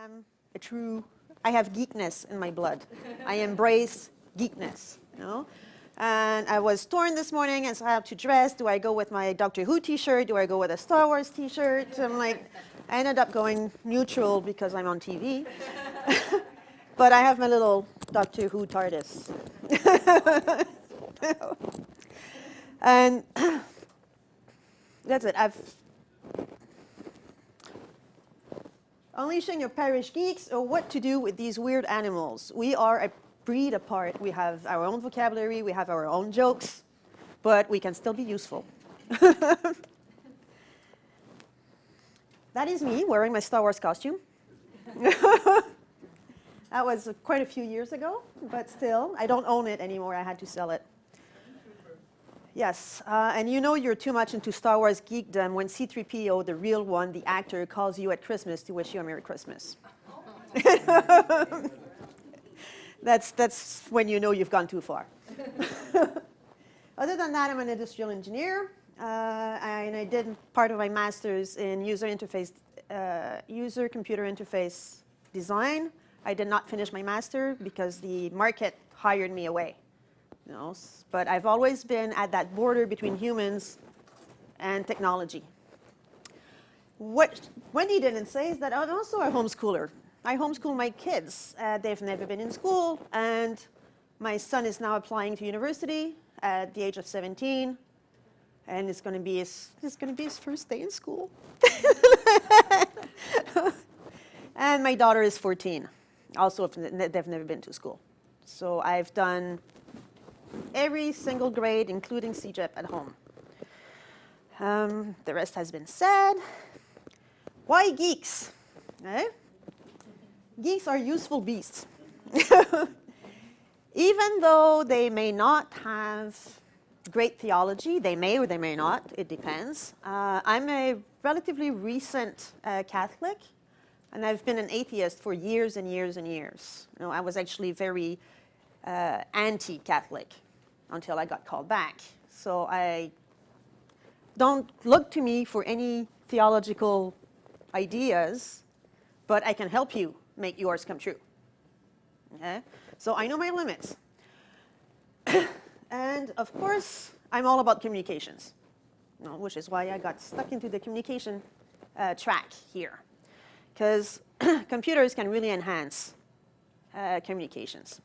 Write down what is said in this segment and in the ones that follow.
am a true, I have geekness in my blood. I embrace geekness, you know. And I was torn this morning, and so I have to dress. Do I go with my Doctor Who t-shirt? Do I go with a Star Wars t-shirt? I'm like, I ended up going neutral because I'm on TV. But I have my little Doctor Who TARDIS. And that's it. I've unleashing your parish geeks, or what to do with these weird animals. We are a breed apart. We have our own vocabulary, we have our own jokes, but we can still be useful. That is me wearing my Star Wars costume. That was quite a few years ago, but still, I don't own it anymore. I had to sell it. Yes, and you know you're too much into Star Wars geekdom when C-3PO, the real one, the actor, calls you at Christmas to wish you a Merry Christmas. That's when you know you've gone too far. Other than that, I'm an industrial engineer, and I did part of my master's in user-computer interface design. I did not finish my master because the market hired me away. You know, but I've always been at that border between humans and technology. What Wendy didn't say is that I'm also a homeschooler. I homeschool my kids. They've never been in school, and my son is now applying to university at the age of 17, and it's going to be his first day in school. And my daughter is 14. Also, they've never been to school. So I've done every single grade, including CJEP at home. The rest has been said. Why geeks? Eh? Geeks are useful beasts. Even though they may not have great theology, they may or they may not, it depends. I'm a relatively recent Catholic, and I've been an atheist for years and years and years. You know, I was actually very anti-Catholic until I got called back. So I don't look to me for any theological ideas, but I can help you make yours come true. Okay? So I know my limits. And of course, I'm all about communications, you know, which is why I got stuck into the communication track here. Because computers can really enhance communications.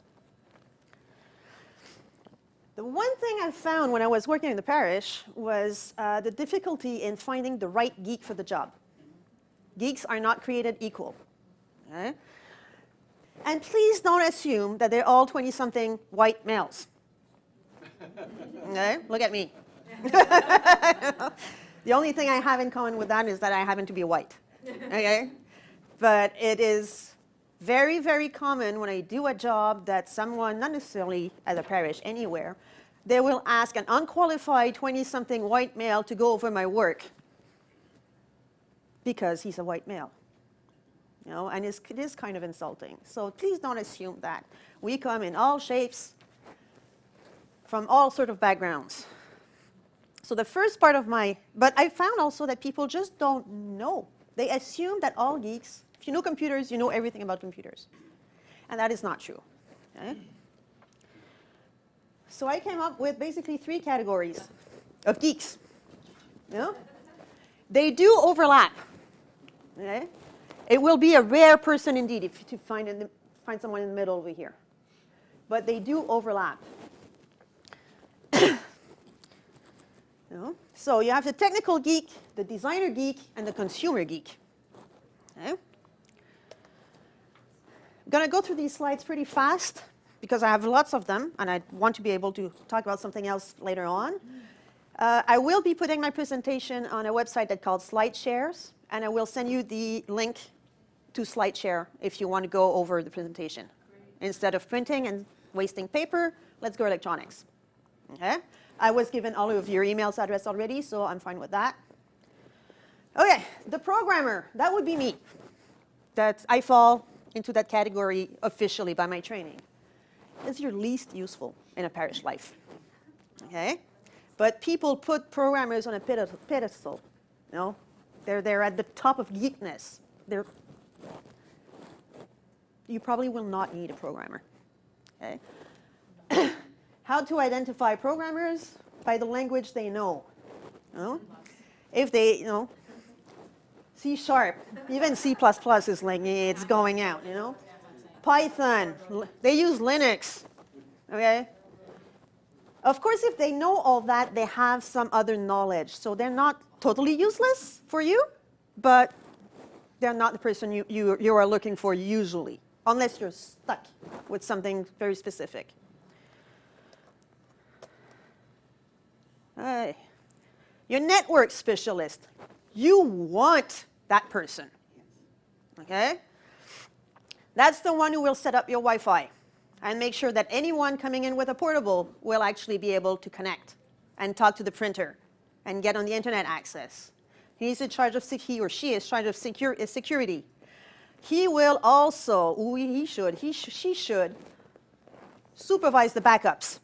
The one thing I found when I was working in the parish was the difficulty in finding the right geek for the job. Geeks are not created equal. Okay? And please don't assume that they're all 20-something white males. Okay? Look at me. The only thing I have in common with that is that I happen to be white. Okay? But it is very, very common when I do a job that someone, not necessarily at a parish, anywhere, they will ask an unqualified 20-something white male to go over my work because he's a white male. You know, and it is kind of insulting. So please don't assume that. We come in all shapes, from all sort of backgrounds. So the first part of but I found also that people just don't know. They assume that all geeks, if you know computers, you know everything about computers. And that is not true. Okay? So I came up with basically 3 categories of geeks. You know? They do overlap. Okay? It will be a rare person indeed if you find someone in the middle over here. But they do overlap. You know? So you have the technical geek, the designer geek, and the consumer geek. Okay? I'm going to go through these slides pretty fast because I have lots of them, and I want to be able to talk about something else later on. I will be putting my presentation on a website that's called SlideShares, and I will send you the link to SlideShare if you want to go over the presentation. Great. Instead of printing and wasting paper, let's go electronics. Okay? I was given all of your email address already, so I'm fine with that. Okay, the programmer, that would be me. That I fall into that category officially by my training. Is your least useful in a parish life. Okay? But people put programmers on a pedestal. You know? They're at the top of geekness. you probably will not need a programmer. Okay? How to identify programmers? By the language they know. You know? If they, you know, C#, even C++ is like, it's going out, you know? Python, they use Linux, okay? Of course, if they know all that, they have some other knowledge. So they're not totally useless for you, but they're not the person you are looking for usually, unless you're stuck with something very specific. Hey. Your network specialist, you want that person, okay? That's the one who will set up your Wi-Fi and make sure that anyone coming in with a portable will actually be able to connect and talk to the printer and get on the internet access. He's in charge of, he or she is in charge of security. He will also, she should supervise the backups.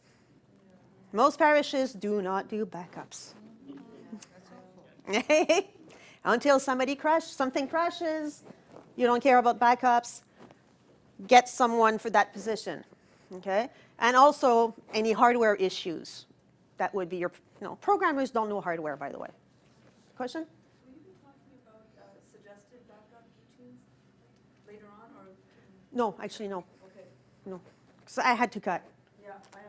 Most parishes do not do backups. Until something crashes, you don't care about backups, get someone for that position, okay? And also any hardware issues. That would be your, programmers don't know hardware, by the way. Question? Will you be talking about suggested backup routines later on, or? No, actually, no. Okay. No, because I had to cut. Yeah, I understand.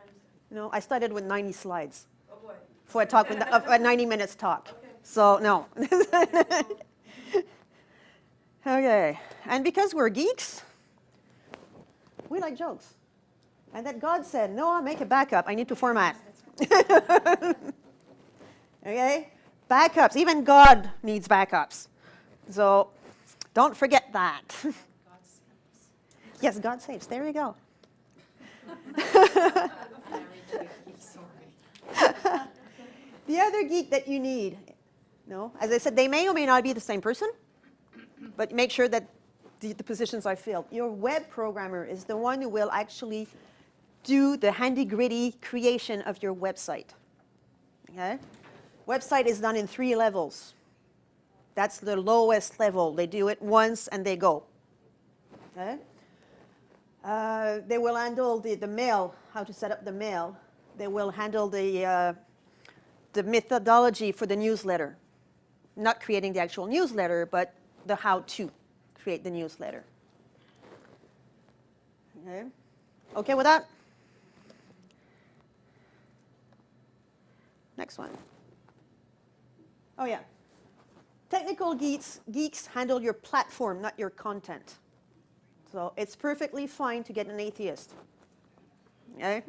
No, I started with 90 slides. Oh boy. For a talk, a 90 minutes talk. Okay. So, no. Okay, and because we're geeks, we like jokes. And that God said, Noah, make a backup. I need to format. Okay? Backups. Even God needs backups. So don't forget that. God saves. Yes, God saves. There you go. The other geek that you need, as I said, they may or may not be the same person, but make sure that the positions are filled. Your web programmer is the one who will actually do the handy-gritty creation of your website. Okay? Website is done in 3 levels. That's the lowest level. They do it once and they go. Okay? They will handle the mail, how to set up the mail. They will handle the methodology for the newsletter. Not creating the actual newsletter, but the how-to create the newsletter. Okay? Okay with that? Next one. Oh, yeah. Technical geeks handle your platform, not your content. So it's perfectly fine to get an atheist. Okay?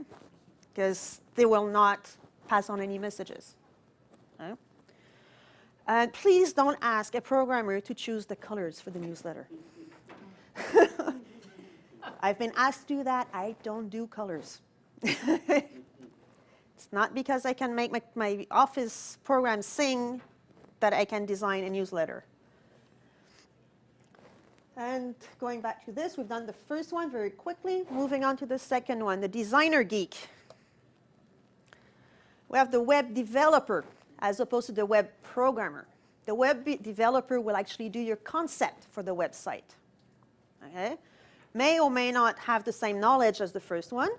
Because they will not pass on any messages. Okay? And please don't ask a programmer to choose the colors for the newsletter. I've been asked to do that. I don't do colors. It's not because I can make my Office program sing that I can design a newsletter. And going back to this, we've done the first one very quickly. Moving on to the second one, the designer geek. We have the web developer as opposed to the web programmer. The web developer will actually do your concept for the website. Okay? May or may not have the same knowledge as the first one.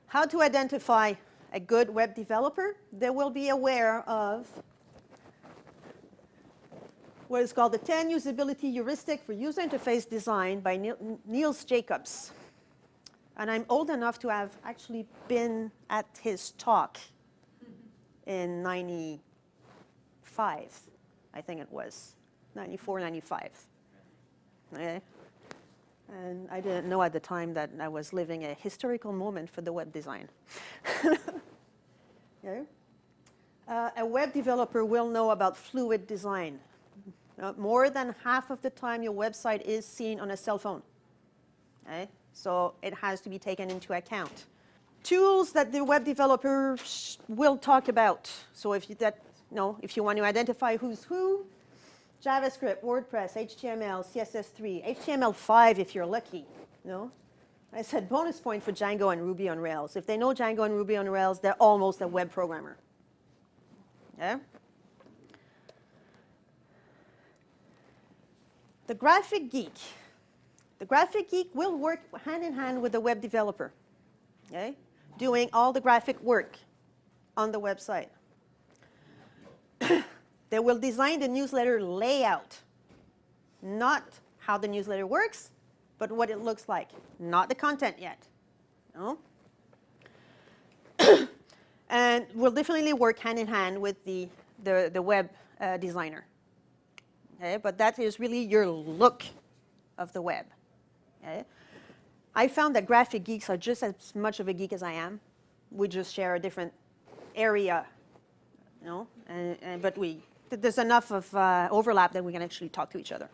How to identify a good web developer? They will be aware of what is called the 10 usability heuristic for user interface design by Niels Jacobs. And I'm old enough to have actually been at his talk in 95, I think it was, 94, 95. Okay? And I didn't know at the time that I was living a historical moment for the web design. Okay? A web developer will know about fluid design. More than half of the time your website is seen on a cell phone. Okay? So it has to be taken into account. Tools that the web developer will talk about. So if you want to identify who's who, JavaScript, WordPress, HTML, CSS3, HTML5 if you're lucky. I said bonus point for Django and Ruby on Rails. If they know Django and Ruby on Rails, they're almost a web programmer. Okay? The graphic geek The graphic geek will work hand in hand with the web developer, okay? Doing all the graphic work on the website. They will design the newsletter layout, not how the newsletter works, but what it looks like, not the content yet. No? And we'll definitely work hand in hand with the web designer. Okay? But that is really your look of the web. Okay? I found that graphic geeks are just as much of a geek as I am. We just share a different area, you know, but there's enough of overlap that we can actually talk to each other.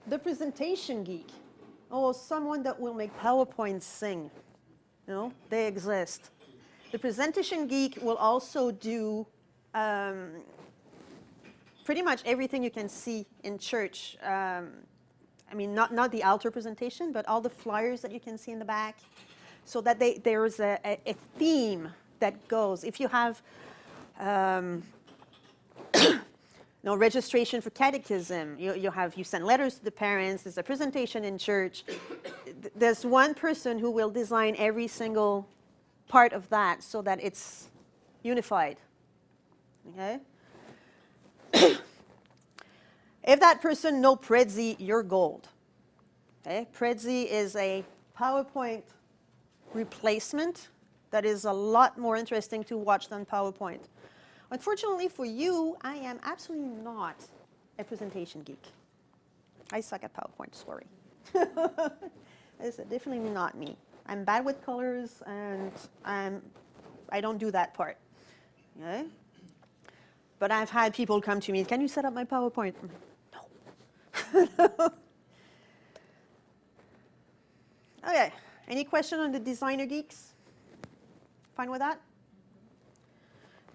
The presentation geek. Oh, someone that will make PowerPoint sing. You know, they exist. The presentation geek will also do pretty much everything you can see in church. I mean, not the altar presentation, but all the flyers that you can see in the back, so that there's a theme that goes. If you have no registration for catechism, you send letters to the parents, there's a presentation in church, there's one person who will design every single part of that so that it's unified. Okay? If that person knows Prezi, you're gold. Okay? Prezi is a PowerPoint replacement that is a lot more interesting to watch than PowerPoint. Unfortunately for you, I am absolutely not a presentation geek. I suck at PowerPoint, sorry. It's definitely not me. I'm bad with colors, and I don't do that part. Okay? But I've had people come to me, can you set up my PowerPoint? No. Okay, any question on the designer geeks? Fine with that?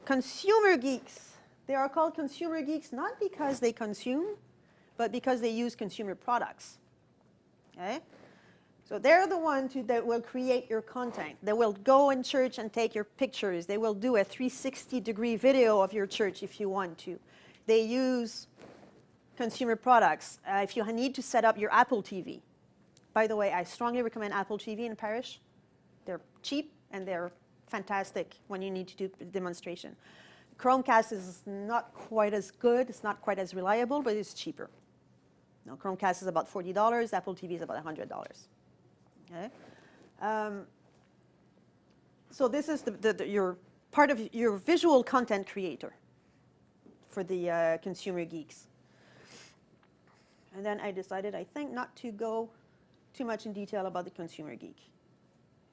Consumer geeks. They are called consumer geeks not because they consume, but because they use consumer products. Okay? So they're the ones that will create your content. They will go in church and take your pictures. They will do a 360-degree video of your church if you want to. They use consumer products. If you need to set up your Apple TV. By the way, I strongly recommend Apple TV in Parish. They're cheap and they're fantastic when you need to do a demonstration. Chromecast is not quite as good. It's not quite as reliable, but it's cheaper. Now, Chromecast is about $40. Apple TV is about $100. Okay? So this is your part of your visual content creator for the consumer geeks. And then I decided, I think, not to go too much in detail about the consumer geek.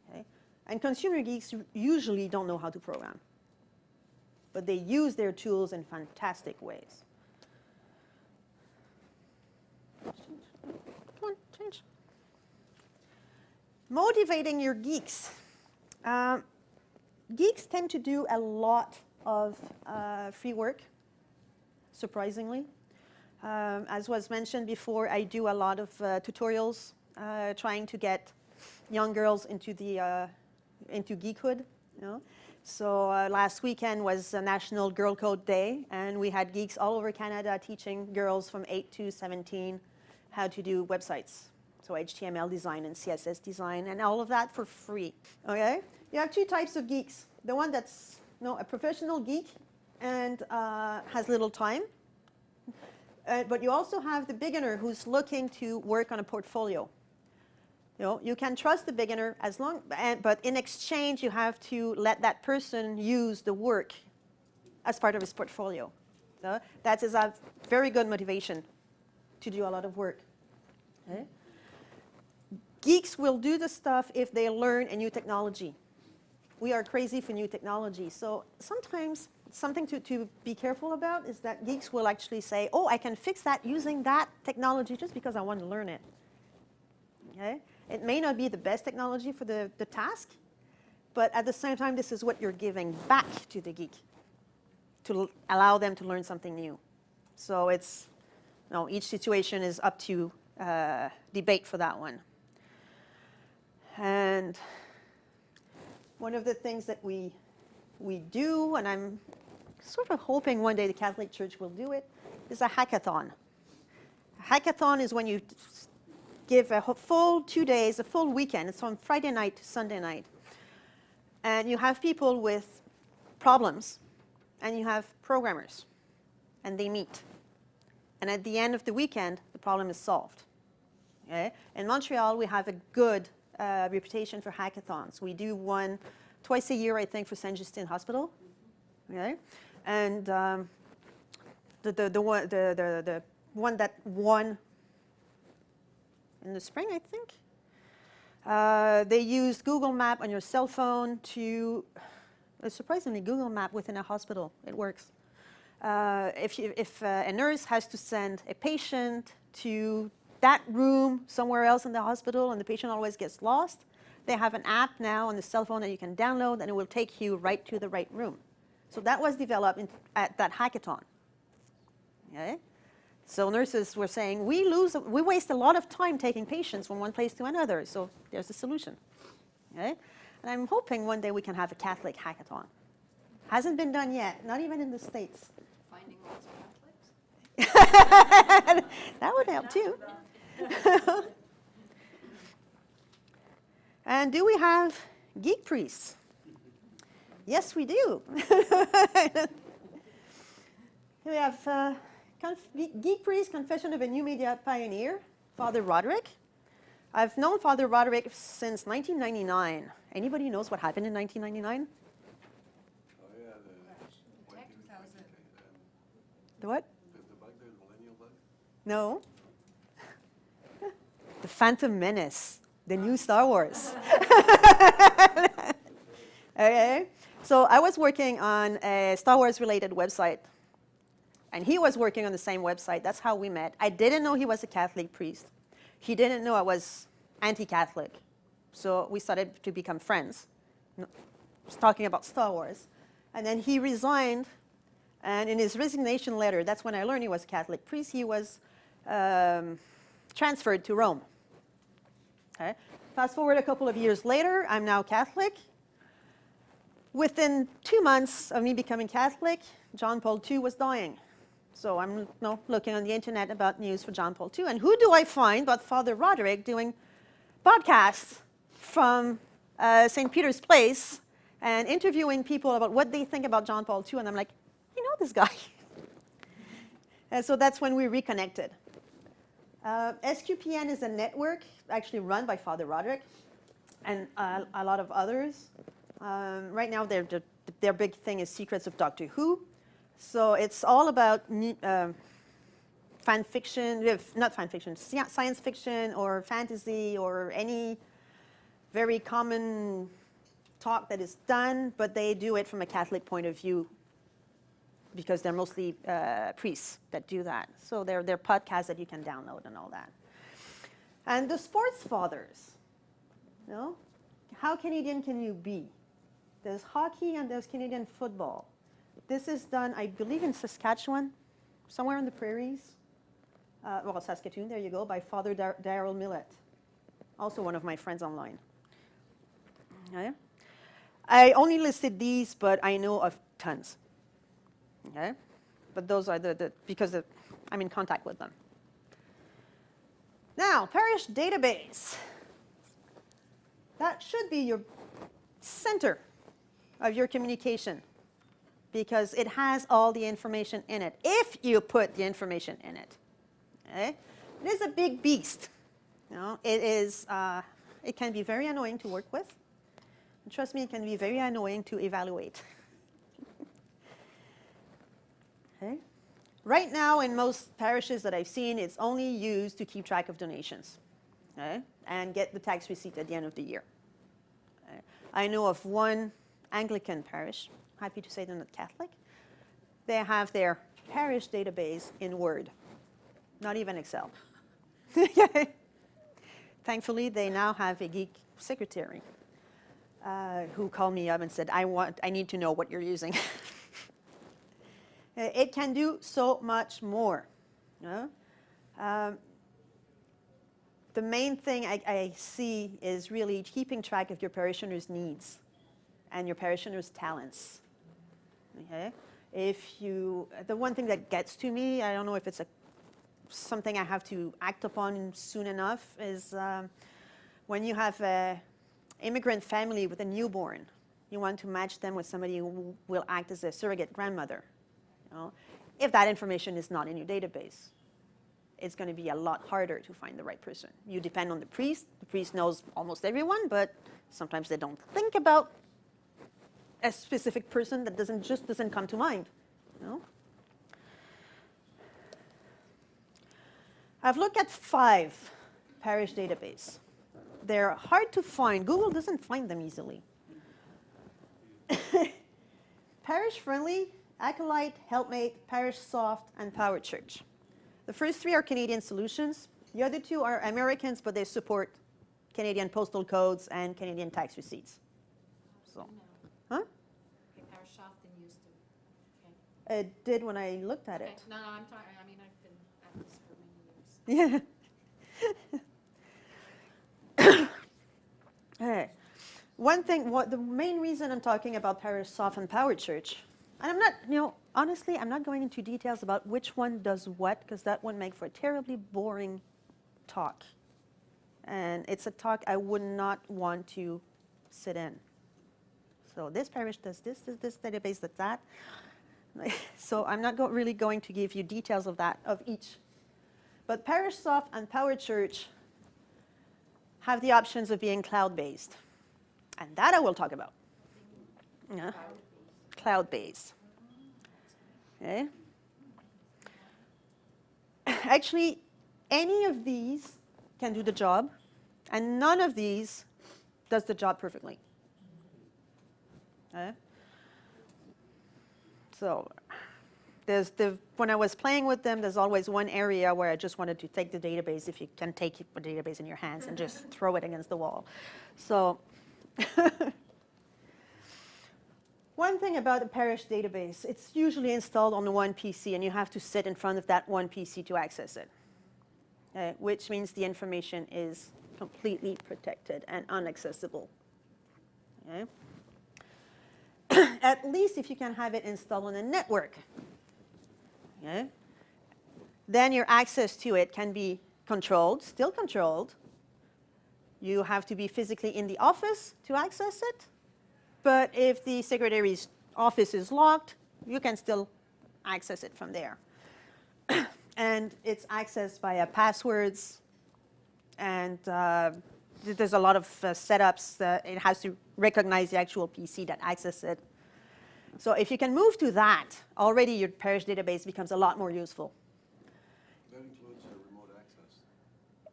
Okay? And consumer geeks usually don't know how to program, but they use their tools in fantastic ways. Come on, change. Motivating your geeks. Geeks tend to do a lot of free work, surprisingly. As was mentioned before, I do a lot of tutorials trying to get young girls into geekhood. You know? So last weekend was National Girl Code Day, and we had geeks all over Canada teaching girls from 8 to 17 how to do websites. So HTML design and CSS design and all of that for free. Okay? You have two types of geeks. The one that's a professional geek and has little time. But you also have the beginner who's looking to work on a portfolio. You can trust the beginner but in exchange you have to let that person use the work as part of his portfolio. So that is a very good motivation to do a lot of work. Okay? Geeks will do the stuff if they learn a new technology. We are crazy for new technology. So sometimes something to be careful about is that geeks will actually say, oh, I can fix that using that technology just because I want to learn it. Okay? It may not be the best technology for the task, but at the same time, this is what you're giving back to the geek to allow them to learn something new. So it's, each situation is up to debate for that one. And one of the things that we do, and I'm sort of hoping one day the Catholic Church will do it, is a hackathon. hackathon is when you give a full 2 days, a full weekend. It's from Friday night to Sunday night. And you have people with problems, and you have programmers, and they meet. And at the end of the weekend, the problem is solved. Okay? In Montreal, we have a good reputation for hackathons. We do one twice a year, I think, for Saint Justine Hospital. Okay? And the one that won in the spring, I think, they used Google Map on your cell phone to, surprisingly, Google Map within a hospital. It works. If a nurse has to send a patient to that room somewhere else in the hospital and the patient always gets lost, they have an app now on the cell phone that you can download and it will take you right to the right room. So that was developed at that hackathon. Okay? So nurses were saying, we waste a lot of time taking patients from one place to another, so there's a solution. Okay? And I'm hoping one day we can have a Catholic hackathon. Hasn't been done yet, not even in the States. Finding lots of Catholics? That would help too. And do we have geek priests? Yes, we do. We have Geek Priest, Confession of a New Media Pioneer, Father Roderick. I've known Father Roderick since 1999. Anybody knows what happened in 1999? Oh, yeah, the Tech 2000. The what? the bug there, the millennial bug? No. The Phantom Menace, the new Star Wars. Okay. So I was working on a Star Wars related website, and he was working on the same website. That's how we met. I didn't know he was a Catholic priest. He didn't know I was anti-Catholic. So we started to become friends, talking about Star Wars. And then he resigned, and in his resignation letter, that's when I learned he was a Catholic priest, he was transferred to Rome. Okay. Fast forward a couple of years later, I'm now Catholic. Within 2 months of me becoming Catholic, John Paul II was dying. So I'm looking on the internet about news for John Paul II. And who do I find but Father Roderick doing podcasts from St. Peter's Place and interviewing people about what they think about John Paul II. And I'm like, I know this guy. And so that's when we reconnected. SQPN is a network actually run by Father Roderick and a lot of others. Right now, their big thing is Secrets of Doctor Who. So it's all about fan fiction, not fan fiction, science fiction or fantasy or any very common talk that is done, but they do it from a Catholic point of view because they're mostly priests that do that. So they're podcasts that you can download and all that. And the sports fathers, you know, how Canadian can you be? There's hockey and there's Canadian football. This is done, I believe, in Saskatchewan, somewhere in the prairies. Well, Saskatoon, there you go, by Father Darrell Millett, also one of my friends online. Okay. I only listed these, but I know of tons. Okay? But those are because I'm in contact with them. Now, parish database. That should be your center of your communication because it has all the information in it, if you put the information in it. Okay? It is a big beast. You know, it can be very annoying to work with. And trust me, it can be very annoying to evaluate. Okay? Right now, in most parishes that I've seen, it's only used to keep track of donations, okay? And get the tax receipt at the end of the year. Okay? I know of one Anglican parish, happy to say they're not Catholic. They have their parish database in Word, not even Excel. Thankfully, they now have a geek secretary who called me up and said, I need to know what you're using. It can do so much more. You know? The main thing I see is really keeping track of your parishioners' needs and your parishioners' talents. Okay? The one thing that gets to me, I don't know if it's something I have to act upon soon enough is when you have an immigrant family with a newborn, you want to match them with somebody who will act as a surrogate grandmother. You know? If that information is not in your database, it's going to be a lot harder to find the right person. You depend on the priest. The priest knows almost everyone, but sometimes they don't think about a specific person that doesn't come to mind. You know? I've looked at 5 parish databases. They're hard to find. Google doesn't find them easily. Parish Friendly, Acolyte, Helpmate, Parish Soft, and Power Church. The first 3 are Canadian solutions. The other 2 are Americans, but they support Canadian postal codes and Canadian tax receipts. So, huh? Okay, Parish Soft than used to. Okay. It did when I looked at Okay. it. No, I'm talking, I mean, I've been at this for many years. Yeah. Okay. One thing, the main reason I'm talking about Parish Soft and Power Church, and I'm not, honestly, I'm not going into details about which one does what, because that would make for a terribly boring talk. And it's a talk I would not want to sit in. So this parish does this database does that. So I'm not really going to give you details of that, of each. But Parish Soft and Power Church have the options of being cloud-based. And that I will talk about. Yeah. Cloud-based. Okay. Actually, any of these can do the job, and none of these does the job perfectly. Okay. So when I was playing with them, there's always one area where I just wanted to take the database, if you can take the database in your hands, and just throw it against the wall. So one thing about a parish database, it's usually installed on one PC, and you have to sit in front of that one PC to access it, which means the information is completely protected and inaccessible. Okay? At least if you can have it installed on a network. Okay? Then your access to it can be controlled, still controlled. You have to be physically in the office to access it. But if the secretary's office is locked, you can still access it from there. And it's accessed via passwords. And there's a lot of setups. It has to recognize the actual PC that accesses it. So if you can move to that, already your parish database becomes a lot more useful. That includes remote access.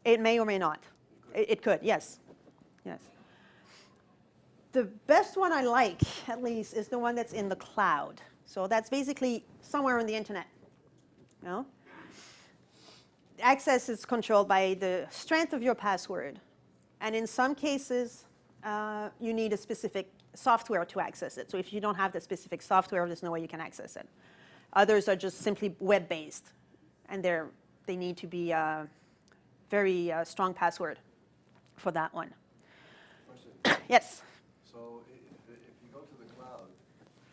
It may or may not. It could, yes. Yes. The best one I like, at least, is the one that's in the cloud. So that's basically somewhere on the internet. You know? Access is controlled by the strength of your password. And in some cases, you need a specific software to access it. So if you don't have the specific software, there's no way you can access it. Others are just simply web-based. And they need to be a very strong password for that one. Question. Yes? So if you go to the cloud,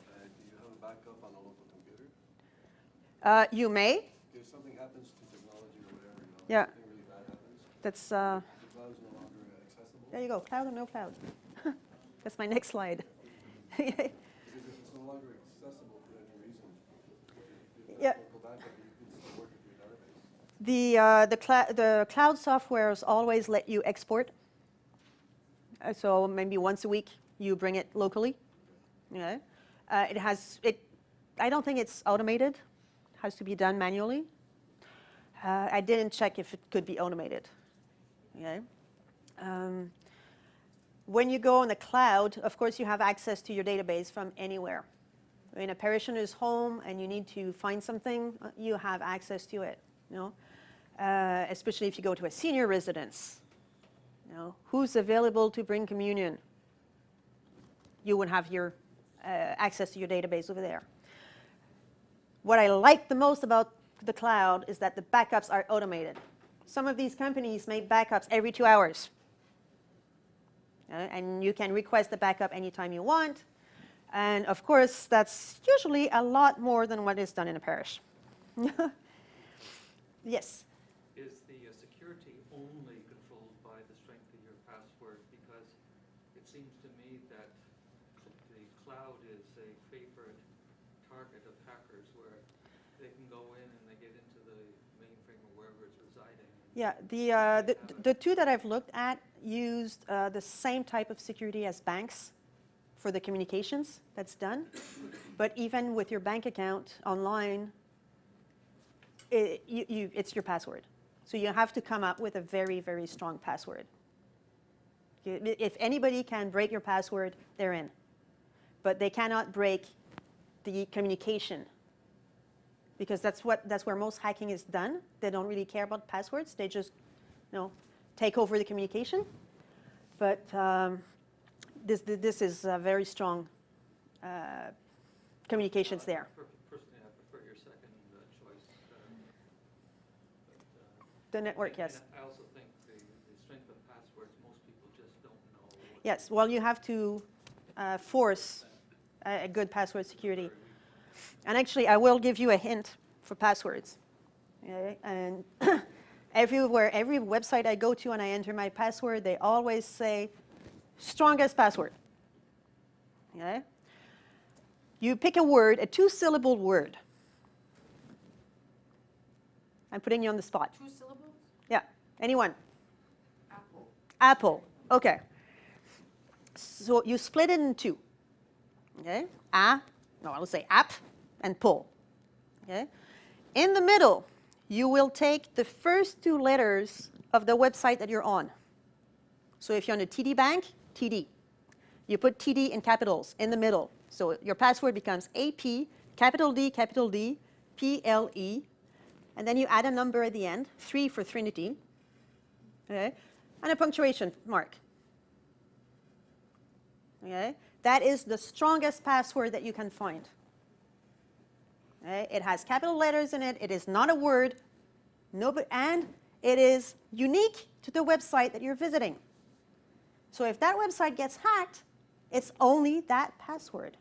do you have a backup on a local computer? You may. If something happens to technology or whatever, Yeah. something really bad happens, That's, the cloud is no longer accessible? there you go, cloud or no cloud. That's my next slide. Because if it's no longer accessible for any reason, if you Yeah. have local backup, you can still work with your database. The cloud softwares always let you export. So maybe once a week you bring it locally. Yeah. I don't think it's automated. It has to be done manually. I didn't check if it could be automated. Okay. When you go on the cloud, of course, you have access to your database from anywhere. In a parishioner's home and you need to find something, you have access to it. You know? Especially if you go to a senior residence. You know, who's available to bring communion? You would have your access to your database over there. What I like the most about the cloud is that the backups are automated. Some of these companies make backups every 2 hours. And you can request the backup anytime you want. And of course, that's usually a lot more than what is done in a parish. Yes? is a favorite target of hackers where they can go in and they get into the mainframe or wherever it's residing. Yeah, the two that I've looked at used the same type of security as banks for the communications that's done. But even with your bank account online, it's your password. So you have to come up with a very, very strong password. If anybody can break your password, they're in. But they cannot break the communication, because that's where most hacking is done. They don't really care about passwords. They just, take over the communication. But this is very strong communications there. Personally, I prefer your second choice. The network, and yes. I also think the strength of passwords, most people just don't know. Yes, well, you have to force a good password security. And actually, I will give you a hint for passwords. Okay? And every website I go to and I enter my password, they always say, strongest password. Okay? You pick a word, a 2-syllable word. I'm putting you on the spot. 2 syllables? Yeah, anyone? Apple. Apple, okay. So you split it in two. Okay? I'll say app and pull. Okay? In the middle, you will take the first 2 letters of the website that you're on. So if you're on a TD Bank, TD. You put TD in capitals in the middle. So your password becomes AP, capital D, PLE, and then you add a number at the end, 3 for Trinity, okay, and a punctuation mark. Okay? That is the strongest password that you can find. Okay? It has capital letters in it. It is not a word, and it is unique to the website that you're visiting. So if that website gets hacked, it's only that password.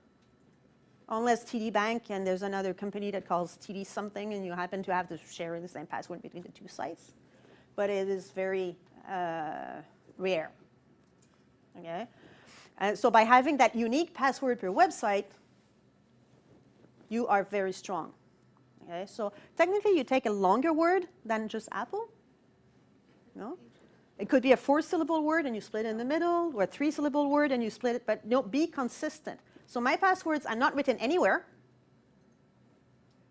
Unless TD Bank and there's another company that calls TD something and you happen to have to share the same password between the 2 sites. But it is very rare. Okay? And so by having that unique password per website, you are very strong. Okay? So technically you take a longer word than just Apple. No? It could be a 4-syllable word and you split it in the middle, or a 3-syllable word and you split it, but be consistent. So my passwords are not written anywhere.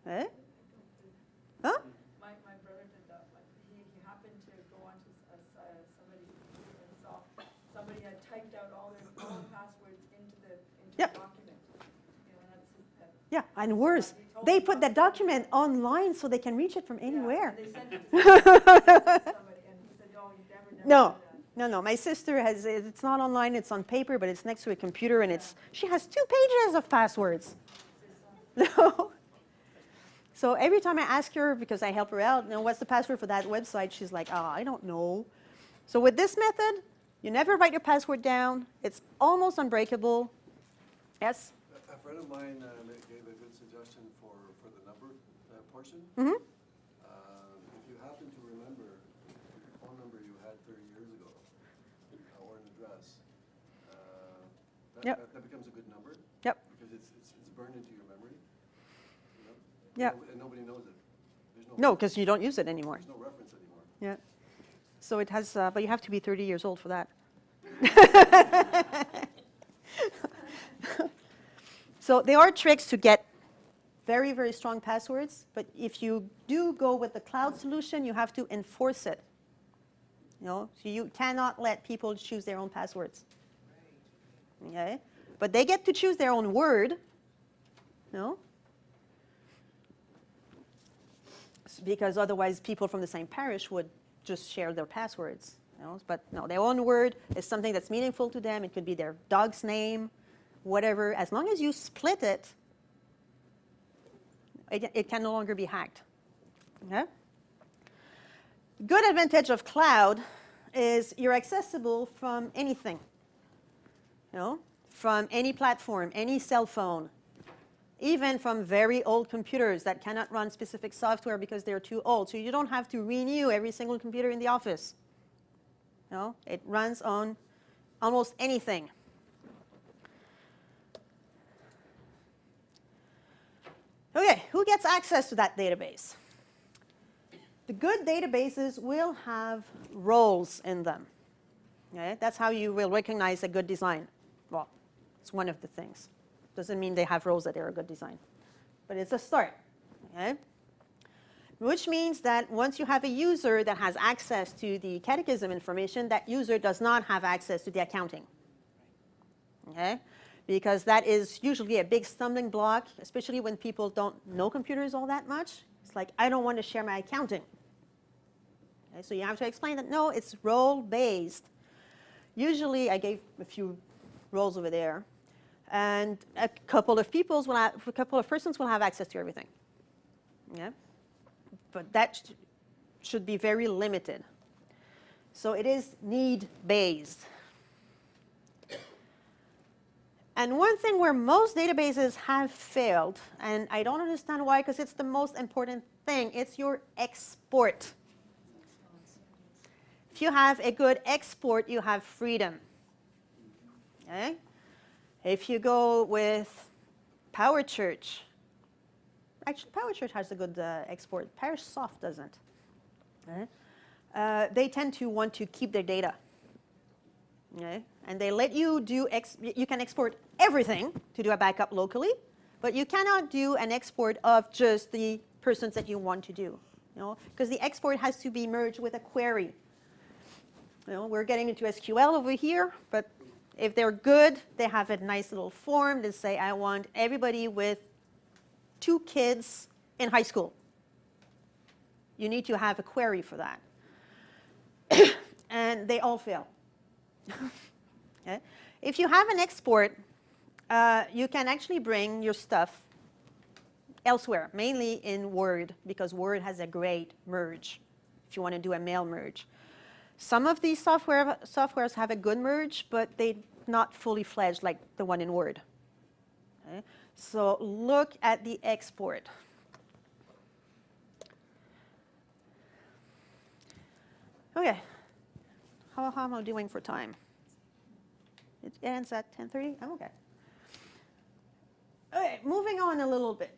Okay? Huh? My brother did that. Like he happened to go onto somebody and saw somebody had typed out all their passwords into the document. Yeah, and worse, they put that document online so they can reach it from anywhere. And they sent it to somebody, and he said, "No, you never No. do that." No. My sister has, it's not online, it's on paper, but it's next to a computer, and she has 2 pages of passwords. No. So every time I ask her, because I help her out, what's the password for that website? She's like, I don't know. So with this method, you never write your password down. It's almost unbreakable. Yes? A friend of mine gave a good suggestion for the number portion. Mm-hmm. If you happen to remember the phone number you had 30 years ago, or an address, that becomes a good number. Yep. Because it's burned into your memory. Yeah. And nobody knows it. No, because you don't use it anymore. There's no reference anymore. Yeah. So it has, but you have to be 30 years old for that. So there are tricks to get very, very strong passwords, but if you do go with the cloud solution, you have to enforce it. So you cannot let people choose their own passwords. Okay? But they get to choose their own word. Because otherwise people from the same parish would just share their passwords. But no, their own word is something that's meaningful to them. It could be their dog's name, whatever. As long as you split it, it can no longer be hacked. Okay? Good advantage of cloud is you're accessible from anything. From any platform, any cell phone, even from very old computers that cannot run specific software because they're too old. So you don't have to renew every single computer in the office. It runs on almost anything. Okay, who gets access to that database? The good databases will have roles in them. Okay? That's how you will recognize a good design. Well, it's one of the things. Doesn't mean they have roles that they're a good design. But it's a start. Okay? Which means that once you have a user that has access to the catechism information, that user does not have access to the accounting. Okay? Because that is usually a big stumbling block, especially when people don't know computers all that much. It's like, I don't want to share my accounting. Okay, so you have to explain that, no, it's role-based. Usually, I gave a few roles over there, and a couple of persons will have access to everything. Yeah? But that should be very limited. So it is need-based. And one thing where most databases have failed, and I don't understand why, because it's the most important thing, it's your export. If you have a good export, you have freedom. Okay? If you go with Power Church, actually Power Church has a good export. Parish Soft doesn't. Okay? They tend to want to keep their data. Okay? And they let you do, you can export everything to do a backup locally, but you cannot do an export of just the persons that you want to do. Because the export has to be merged with a query. We're getting into SQL over here, but if they're good, they have a nice little form that say, I want everybody with 2 kids in high school. You need to have a query for that. And they all fail. Okay? If you have an export, you can actually bring your stuff elsewhere, mainly in Word, because Word has a great merge if you want to do a mail merge. Some of these softwares have a good merge, but they're not fully fledged like the one in Word. Okay? So look at the export. Okay. How am I doing for time? It ends at 10:30? I'm okay. Okay, moving on a little bit.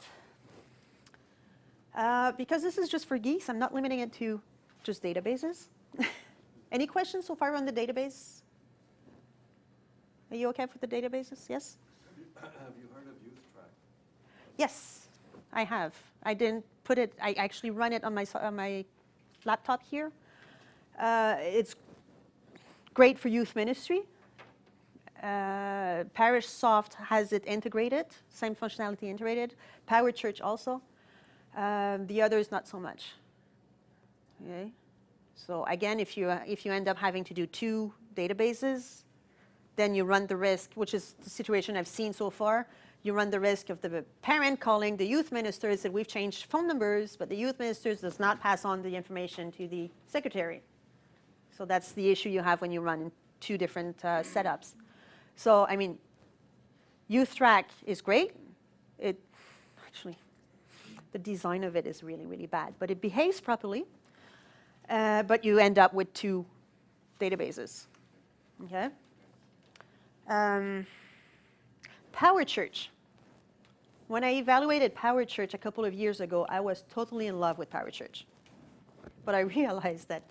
Because this is just for geeks, I'm not limiting it to just databases. Any questions so far on the database? Are you okay with the databases? Yes? Have you heard of YouthTrack? Yes, I have. I didn't put it, I actually run it on my laptop here. It's great for youth ministry. Parish Soft has it integrated, same functionality integrated. Power Church also. The others, not so much. Okay. So again, if you end up having to do 2 databases, then you run the risk, which is the situation I've seen so far, you run the risk of the parent calling the youth ministers that we've changed phone numbers, but the youth ministers does not pass on the information to the secretary. So that's the issue you have when you run in 2 different setups. So, I mean, YouthTrack is great. Actually, the design of it is really, really bad, but it behaves properly. But you end up with 2 databases. Okay. Power Church. When I evaluated Power Church a couple of years ago, I was totally in love with Power Church. But I realized that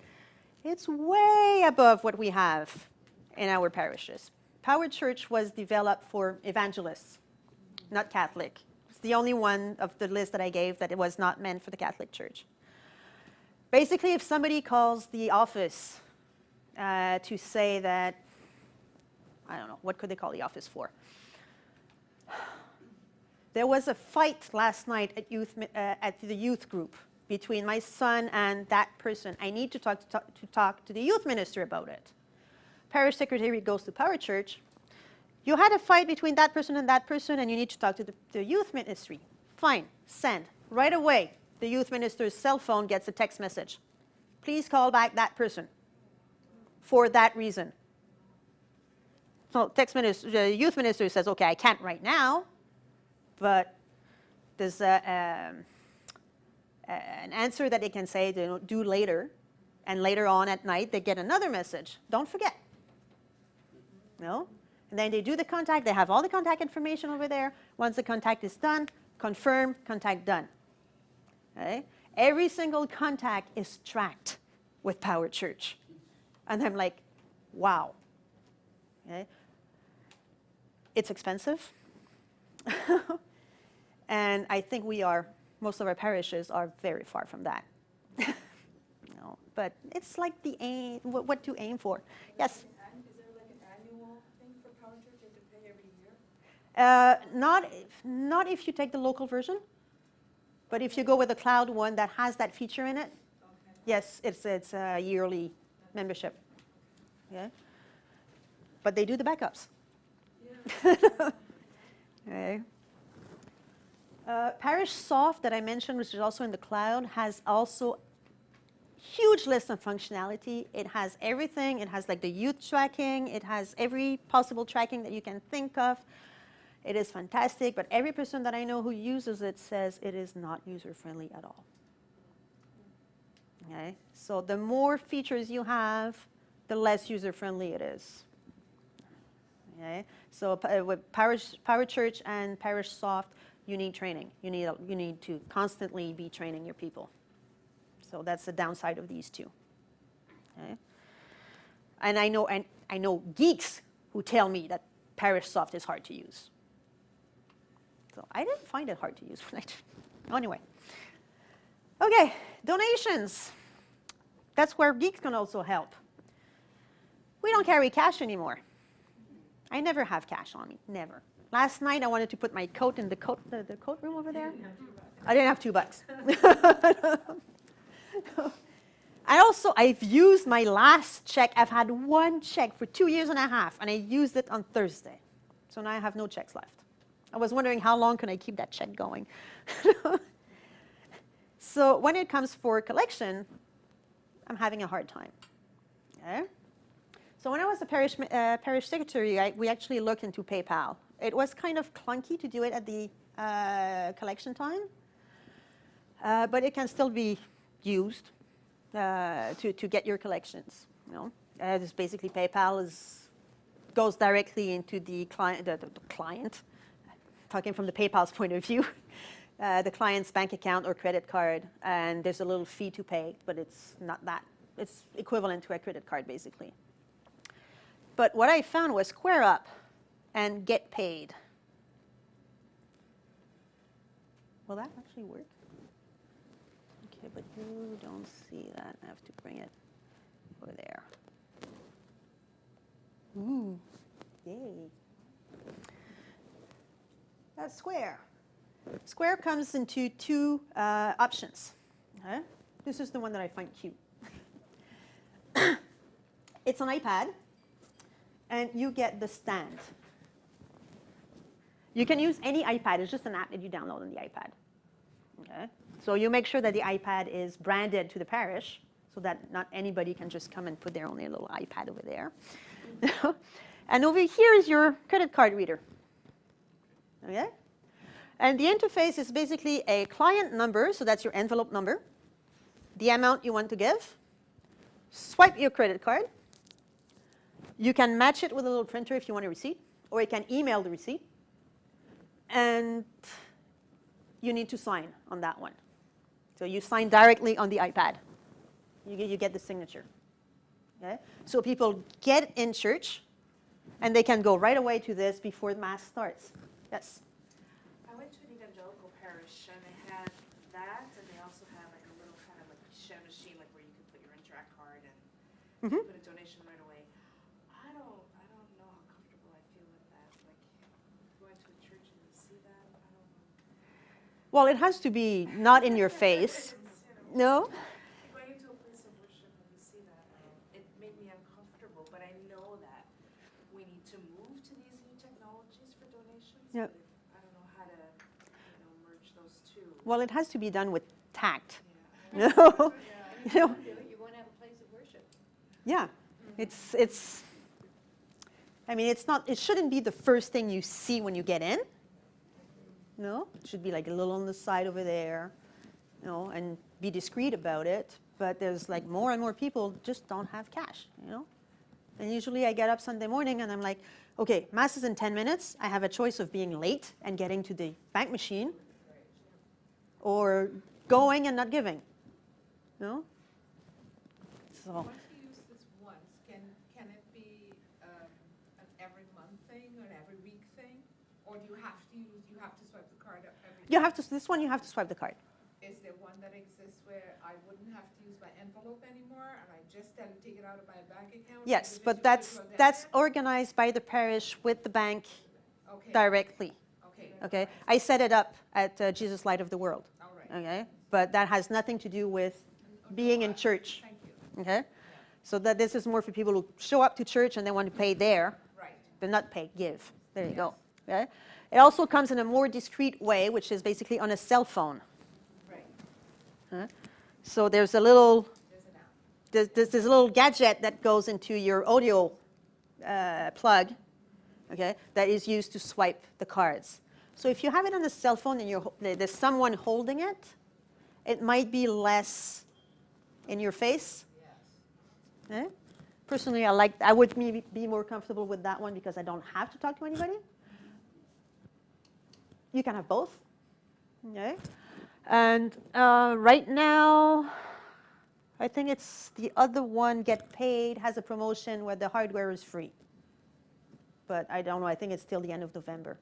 it's way above what we have in our parishes. Power Church was developed for evangelists, not Catholic. It's the only one of the list that I gave that it was not meant for the Catholic Church. Basically, if somebody calls the office to say that, I don't know, what could they call the office for? There was a fight last night at the youth group between my son and that person. I need to talk to the youth minister about it. Parish secretary goes to Power Church. You had a fight between that person, and you need to talk to the youth ministry. Fine, send. Right away, the youth minister's cell phone gets a text message. Please call back that person for that reason. So the youth minister says, okay, I can't right now, but there's an answer that they can say they don't do later, and later on at night they get another message. Don't forget. No? And then they do the contact. They have all the contact information over there. Once the contact is done, confirm, contact done. Okay? Every single contact is tracked with Power Church. And I'm like, wow. Okay? It's expensive. And I think most of our parishes are very far from that. No, but it's like the aim, what to aim for. Yes? Is there like an annual thing for Power Church you have to pay every year? Not if you take the local version, but if you go with the cloud one that has that feature in it, Okay. yes, it's a yearly membership. Yeah, but they do the backups. Yeah. Okay. Parish Soft that I mentioned, which is also in the cloud, has also huge list of functionality. It has everything. It has like the youth tracking. It has every possible tracking that you can think of. It is fantastic, but every person that I know who uses it says it is not user-friendly at all. Okay, so the more features you have, the less user-friendly it is. Okay, so with Power Church and Parish Soft, you need training. You need to constantly be training your people. So that's the downside of these two. Okay, and I know geeks who tell me that Parish Soft is hard to use. So I didn't find it hard to use when anyway. Okay, donations. That's where geeks can also help. We don't carry cash anymore. I never have cash on me, never. Last night I wanted to put my coat in the coat room over there. I didn't have $2. I've used my last check. I've had one check for 2.5 years, and I used it on Thursday. So now I have no checks left. I was wondering how long can I keep that check going. So when it comes for collection, I'm having a hard time. Okay? So when I was a parish secretary, we actually looked into PayPal. It was kind of clunky to do it at the collection time, but it can still be used to get your collections. You know, just basically PayPal goes directly into the client. The client, talking from the PayPal's point of view, the client's bank account or credit card, and there's a little fee to pay, but it's not that. It's equivalent to a credit card, basically. But what I found was Square Up and Get Paid. Will that actually work? Okay, but you don't see that. I have to bring it over there. Ooh, yay. That's Square. Square comes into two options. Okay? This is the one that I find cute. It's an iPad, and you get the stand. You can use any iPad. It's just an app that you download on the iPad. Okay? So you make sure that the iPad is branded to the parish so that not anybody can just come and put their own little iPad over there. And over here is your credit card reader. Okay? And the interface is basically a client number, so that's your envelope number, the amount you want to give, swipe your credit card. You can match it with a little printer if you want a receipt, or you can email the receipt. And you need to sign on that one. So you sign directly on the iPad. You get the signature. Okay? So people get in church, and they can go right away to this before the Mass starts. Yes? I went to an evangelical parish, and they had that, and they also had like a little kind of like share machine, like where you could put your Interact card and put a donation right away. I don't know how comfortable I feel with that. Like going to a church and you see that, I don't know. Well, it has to be not in your face. No? Going into a place of worship and you see that, it made me uncomfortable. But I know that we need to move to these new technologies for donations. Yep. But I don't know how to, merge those two. Well, it has to be done with tact. Yeah. No? You know? You want to have a place of worship. Yeah. It shouldn't be the first thing you see when you get in. No? It should be like a little on the side over there, and be discreet about it. But there's like more and more people just don't have cash, And usually I get up Sunday morning and I'm like, okay, Mass is in 10 minutes. I have a choice of being late and getting to the bank machine, or going and not giving. No? So, Once you use this once, can it be an every month thing or an every week thing? Or do you have to swipe the card up every you time? have to, this one you have to swipe the card. Is there one that exists where I wouldn't have to use my envelope anymore and I just tell take it out of my bank account? Yes, Individual but that's debit? organized by the parish with the bank Okay. directly. Okay. Okay, I set it up at Jesus Light of the World. All right. Okay, but that has nothing to do with being in church. Thank you. Okay, so that this is more for people who show up to church and they want to pay there, Right. but not pay, give. There you go. Okay, it also comes in a more discreet way, which is basically on a cell phone. Right. So there's a little, There's an app. there's this little gadget that goes into your audio plug, okay, that is used to swipe the cards. So if you have it on a cell phone and there's someone holding it, it might be less in your face. Yes. Personally, I would be more comfortable with that one because I don't have to talk to anybody. You can have both. Okay. And right now, I think it's the other one, Get Paid, has a promotion where the hardware is free. But I don't know, I think it's till the end of November.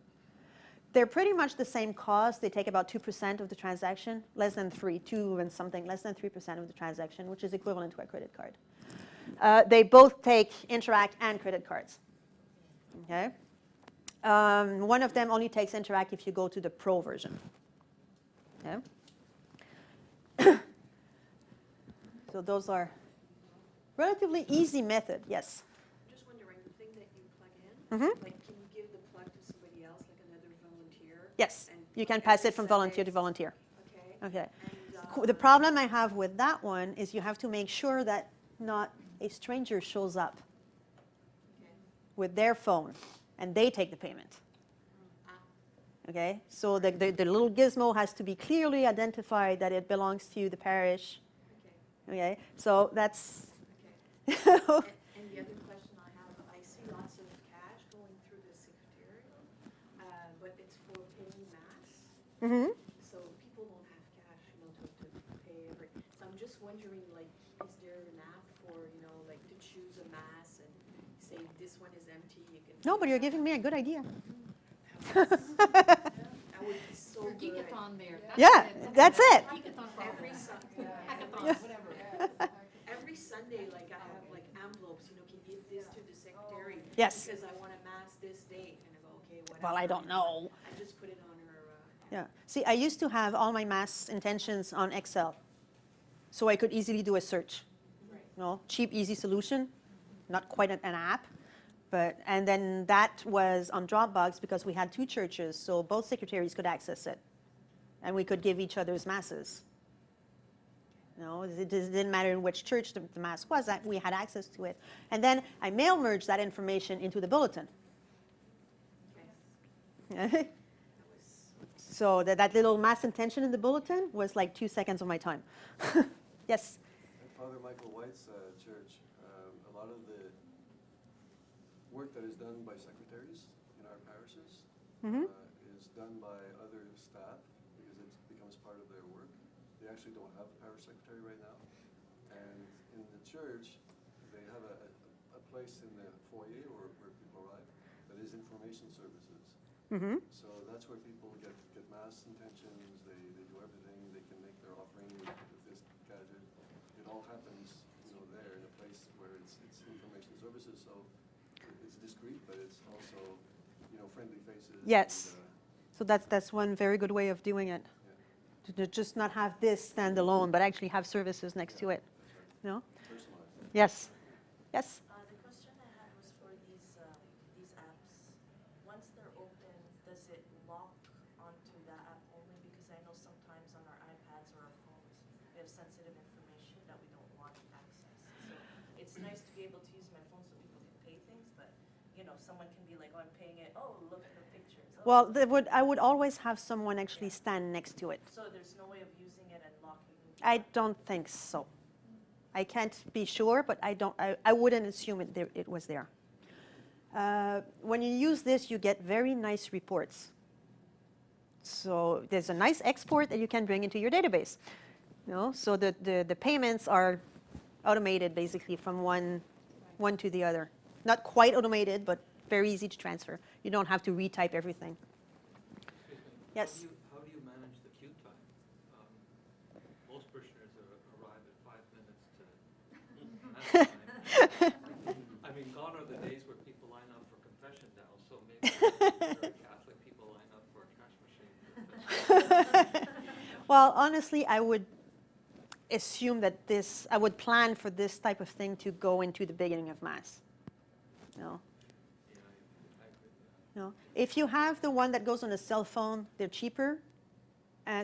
They're pretty much the same cost. They take about 2% of the transaction, less than 2 and something, less than 3% of the transaction, which is equivalent to a credit card. They both take Interac and credit cards. Okay. One of them only takes Interac if you go to the Pro version. Okay. So those are relatively easy method. Yes. I'm just wondering, the thing that you plug in, Mm-hmm. like, can you give the plug to somebody else, like another volunteer? Yes. And You can every pass it from Sunday- volunteer to volunteer. Okay. Okay. And, The problem I have with that one is you have to make sure that not a stranger shows up okay. with their phone and they take the payment. Okay, so the little gizmo has to be clearly identified that it belongs to the parish. Okay. Okay, so that's. Okay. And the other question I have, I see lots of cash going through the secretariat, but it's for paying mass. Mm-hmm. So people don't have cash, to pay every. So I'm just wondering, like, is there an app for, like, to choose a mass and say this one is empty? You can. No, but you're giving me a good idea. That would be so Your good. geekathon there. Yeah, that's it. Geekathon Every program. Sunday. Hackathon, whatever. Every Sunday, like, I have like envelopes, can give this to the secretary. Yes. Because I want to mass this date, and I go, okay, whatever. Well, I don't know. I just put it on her. Yeah. See, I used to have all my mass intentions on Excel, so I could easily do a search. Right. Cheap, easy solution, not quite an app. And then that was on Dropbox because we had 2 churches, so both secretaries could access it. And we could give each other's masses. It didn't matter in which church the mass was, we had access to it. And then I mail merged that information into the bulletin. Okay. So that little mass intention in the bulletin was like 2 seconds of my time. Yes? At Father Michael White's church, a lot of the work that is done by secretaries in our parishes Mm-hmm. is done by other staff because it becomes part of their work. They actually don't have a parish secretary right now. And in the church, they have a place in the foyer where people arrive that is information services. Mm-hmm. So that's where people get mass intentions, they do everything, they can make their offering with this gadget. It all happens, there in a place where it's information services, so it's discreet, but it's also, friendly faces. Yes. And, So that's one very good way of doing it. To just not have this stand alone, but actually have services next to it. No? personalized. Yes. Yes? The question I had was for these apps. Once they're open, does it lock onto the app only? Because I know sometimes on our iPads or our phones, we have sensitive information that we don't want access. So it's nice to be able to use my phone so people can pay things, but someone can be like, oh, I'm paying it. Oh, look at the pictures. Oh, Well, I would always have someone actually stand next to it. So there's no way of using it and locking. I don't think so. I can't be sure, but I wouldn't assume it was there. When you use this, you get very nice reports. So there's a nice export that you can bring into your database. So the payments are automated basically from one to the other. Not quite automated, but very easy to transfer. You don't have to retype everything. Excuse me. Yes. How do you manage the queue time? Most parishioners arrive at 5 minutes to mass time. I mean, gone are the days where people line up for confession now, so maybe very Catholic people line up for a cash machine. Well, honestly, I would assume that I would plan for this type of thing to go into the beginning of Mass. Yeah, I agree with that. If you have the one that goes on a cell phone, they're cheaper,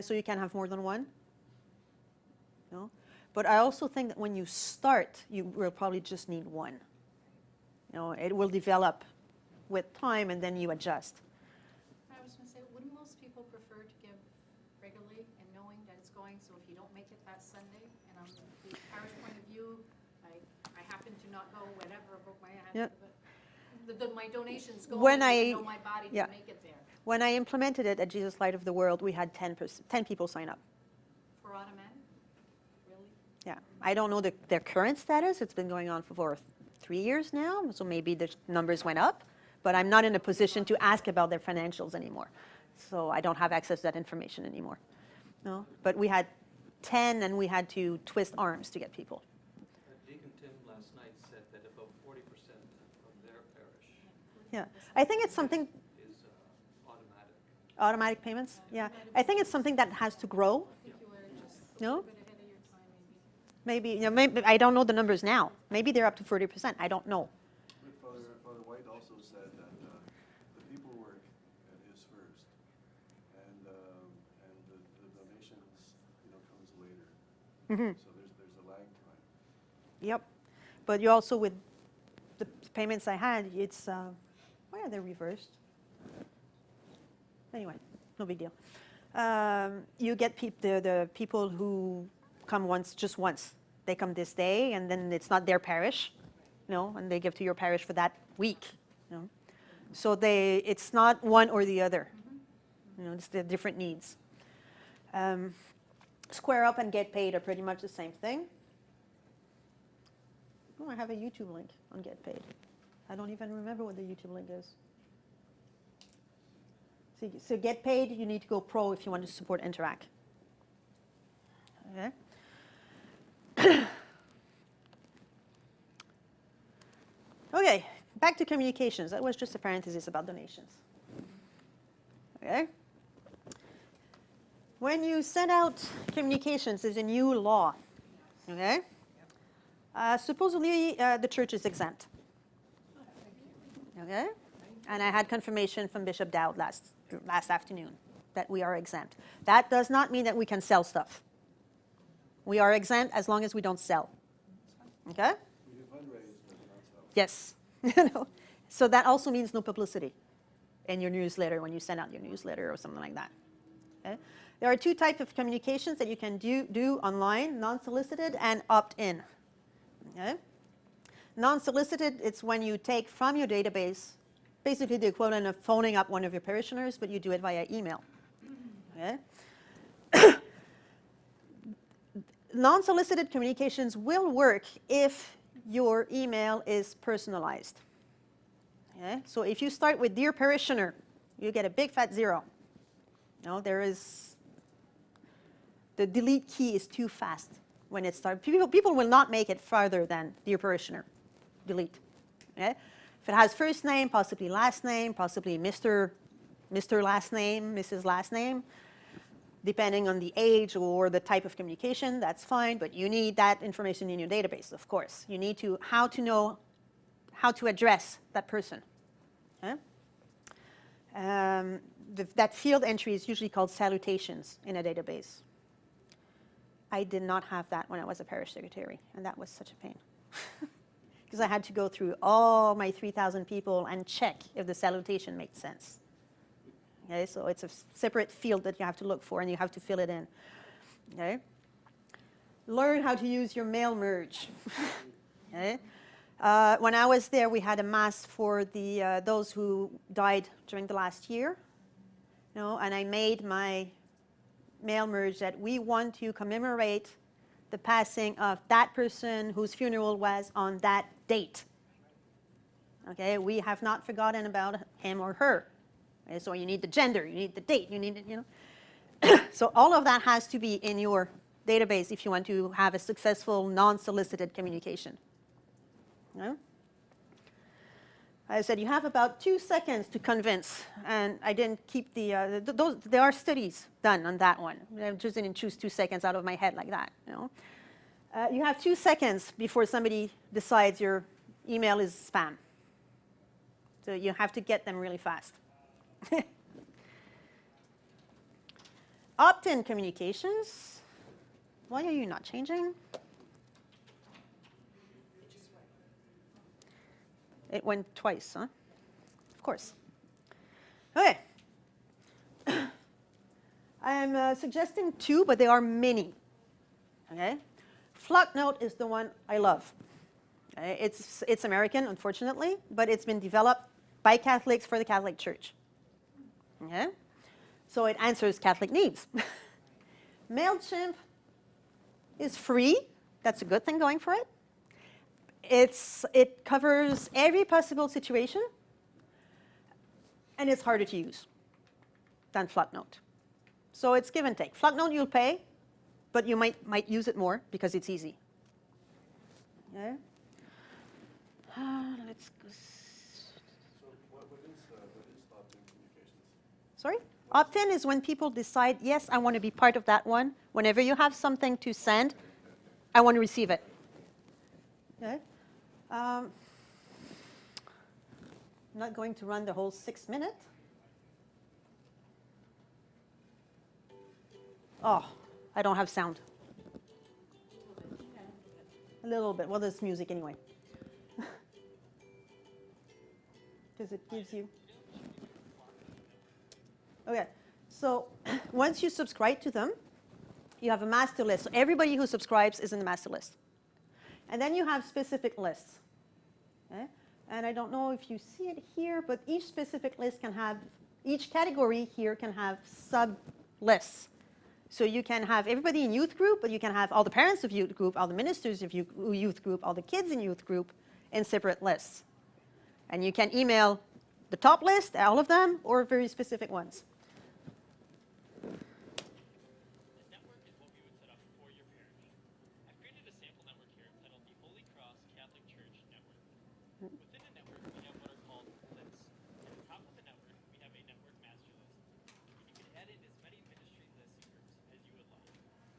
so you can have more than one. But I also think that when you start, you will probably just need one. It will develop with time, and then you adjust. I was going to say, wouldn't most people prefer to give regularly and knowing that it's going, so if you don't make it that Sunday, and on the parish point of view, I happen to not go, whatever, broke my hand, Yep. but my donations go, When I I- know my body yeah. to make it there. When I implemented it at Jesus Light of the World, we had 10 people sign up. For automatic? Really? Yeah, I don't know their current status. It's been going on for 3 years now, so maybe the numbers went up, but I'm not in a position to ask about their financials anymore. So I don't have access to that information anymore. But we had 10, and we had to twist arms to get people. Deacon Tim last night said that about 40% of their parish Yeah, I think it's something, is automatic. automatic payments, yeah. I think it's something that has to grow. I think you were just a No? little bit ahead of your time, maybe. Maybe, I don't know the numbers now. Maybe they're up to 40%, I don't know. But Father White also said that the people work is first, and the donations, comes later. Mhm. So there's a lag time. Yep, but you also, with the payments I had, it's, why are they reversed? Anyway, no big deal. You get the people who come just once. They come this day, and then it's not their parish, and they give to your parish for that week. So it's not one or the other. It's the different needs. Square Up and Get Paid are pretty much the same thing. Oh, I have a YouTube link on Get Paid. I don't even remember what the YouTube link is. So Get Paid, you need to go pro if you want to support Interact. Okay. Okay, back to communications. That was just a parenthesis about donations. Okay. When you send out communications, there's a new law. Okay. Supposedly, the church is exempt. Okay. And I had confirmation from Bishop Dowd last afternoon that we are exempt. That does not mean that we can sell stuff. We are exempt as long as we don't sell. Okay? We do fundraise, but not sell. Yes. So that also means no publicity in your newsletter when you send out your newsletter or something like that. Okay? There are two types of communications that you can do online, non-solicited and opt-in. Okay? Non-solicited, it's when you take from your database, basically the equivalent of phoning up one of your parishioners, but you do it via email. Okay? Non-solicited communications will work if your email is personalized. Okay? So if you start with Dear Parishioner, you get a big fat 0. The delete key is too fast when it starts. People will not make it farther than Dear Parishioner. Delete. Okay? If it has first name, possibly last name, possibly Mr. last name, Mrs. last name, depending on the age or the type of communication, that's fine, but you need that information in your database, of course. You need to know how to address that person. Okay? That field entry is usually called salutations in a database. I did not have that when I was a parish secretary, and that was such a pain. Because I had to go through all my 3,000 people and check if the salutation made sense. Okay, so it's a separate field that you have to look for, and you have to fill it in. Okay? Learn how to use your mail merge. Okay? When I was there, we had a mass for those who died during the last year. you know, and I made my mail merge that we want to commemorate the passing of that person whose funeral was on that date. Okay, we have not forgotten about him or her. Okay, so you need the gender, you need the date, you need, you know. So all of that has to be in your database if you want to have a successful non-solicited communication. Yeah? I said you have about 2 seconds to convince, and I didn't keep there are studies done on that one. I just didn't choose 2 seconds out of my head like that. You know? You have 2 seconds before somebody decides your email is spam. So you have to get them really fast. Opt-in communications. Why are you not changing? It went twice, huh? Of course. Okay. I'm suggesting 2, but there are many. Okay. Flocknote is the one I love. Okay? It's American, unfortunately, but it's been developed by Catholics for the Catholic Church. Okay. So it answers Catholic needs. MailChimp is free. That's a good thing going for it. It covers every possible situation, and it's harder to use than Flocknote. So it's give and take. Flocknote you'll pay, but you might use it more because it's easy. Yeah. Let's go. So what is opt-in communications? Sorry? Opt-in is when people decide, yes, I want to be part of that one. Whenever you have something to send, I want to receive it. Okay. I'm not going to run the whole 6 minutes. Oh, I don't have sound. A little bit. Well, there's music anyway. Because it gives you. Okay. So once you subscribe to them, you have a master list. So everybody who subscribes is in the master list. And then you have specific lists. Okay? And I don't know if you see it here, but each specific list can have, each category here can have sub-lists. So you can have everybody in youth group, but you can have all the parents of youth group, all the ministers of youth group, all the kids in youth group in separate lists. And you can email the top list, all of them, or very specific ones.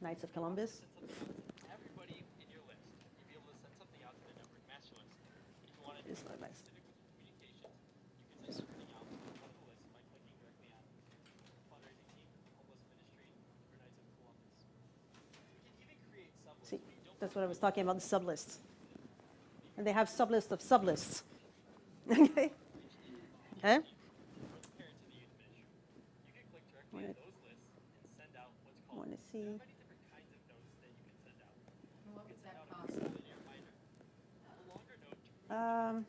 Knights of Columbus. Everybody in your list, you'll be able to send something out to the network master list. If you want to do specific communications, you can send something out to one of the lists by clicking directly on fundraising team, homeless ministry, or Knights of Columbus. You can even create sublists. See, that's what I was talking about, the sublists. And they have sublists of sublists. Okay? Okay? Parents of the youth ministry. You can click directly on those lists and send out what's called. Want to see. Kinds of notes that you can send out. What would that cost? A longer note.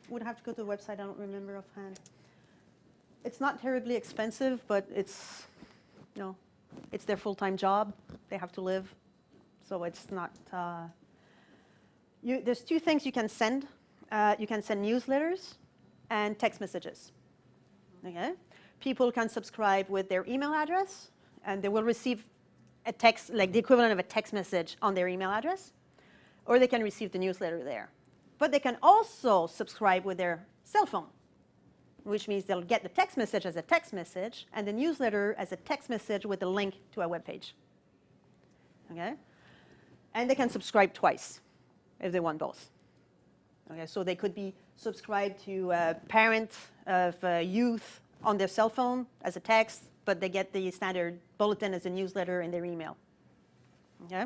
Would have to go to the website. I don't remember offhand. It's not terribly expensive, but it's, you know, it's their full-time job. They have to live, so it's not. There's 2 things you can send. You can send newsletters and text messages. Okay, people can subscribe with their email address, and they will receive a text, like the equivalent of a text message on their email address, or they can receive the newsletter there. But they can also subscribe with their cell phone, which means they'll get the text message as a text message and the newsletter as a text message with a link to a web page. Okay? And they can subscribe twice if they want both. Okay, so they could be subscribed to a parent of youth on their cell phone as a text, but they get the standard bulletin as a newsletter in their email. Okay?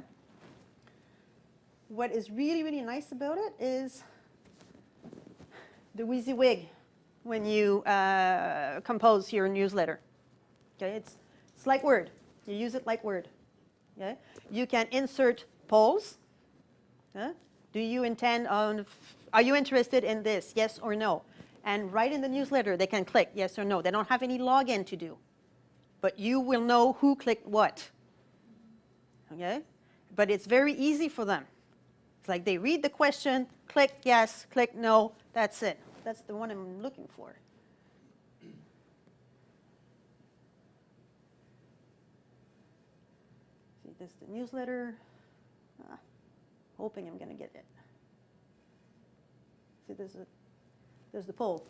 What is really, really nice about it is the WYSIWYG when you compose your newsletter. Okay, it's like Word. You use it like Word. Okay? You can insert polls. Do you intend on, are you interested in this, yes or no? And right in the newsletter, they can click yes or no. They don't have any login to do. but you will know who clicked what. Okay? But it's very easy for them. It's like they read the question, click yes, click no, that's it. That's the one I'm looking for. See, this is the newsletter. Hoping I'm going to get it. See, there's the poll.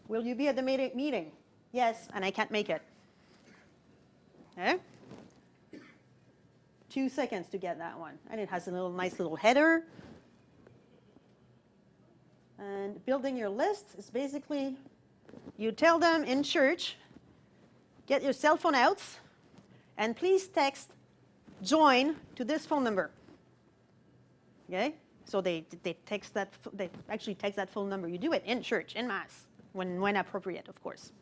Will you be at the meeting? Yes, and I can't make it. Okay? 2 seconds to get that one. And it has a nice little header. And building your list is basically, you tell them in church, get your cell phone out, and please text join to this phone number. Okay? So they actually text that phone number. You do it in church, in mass, when appropriate, of course.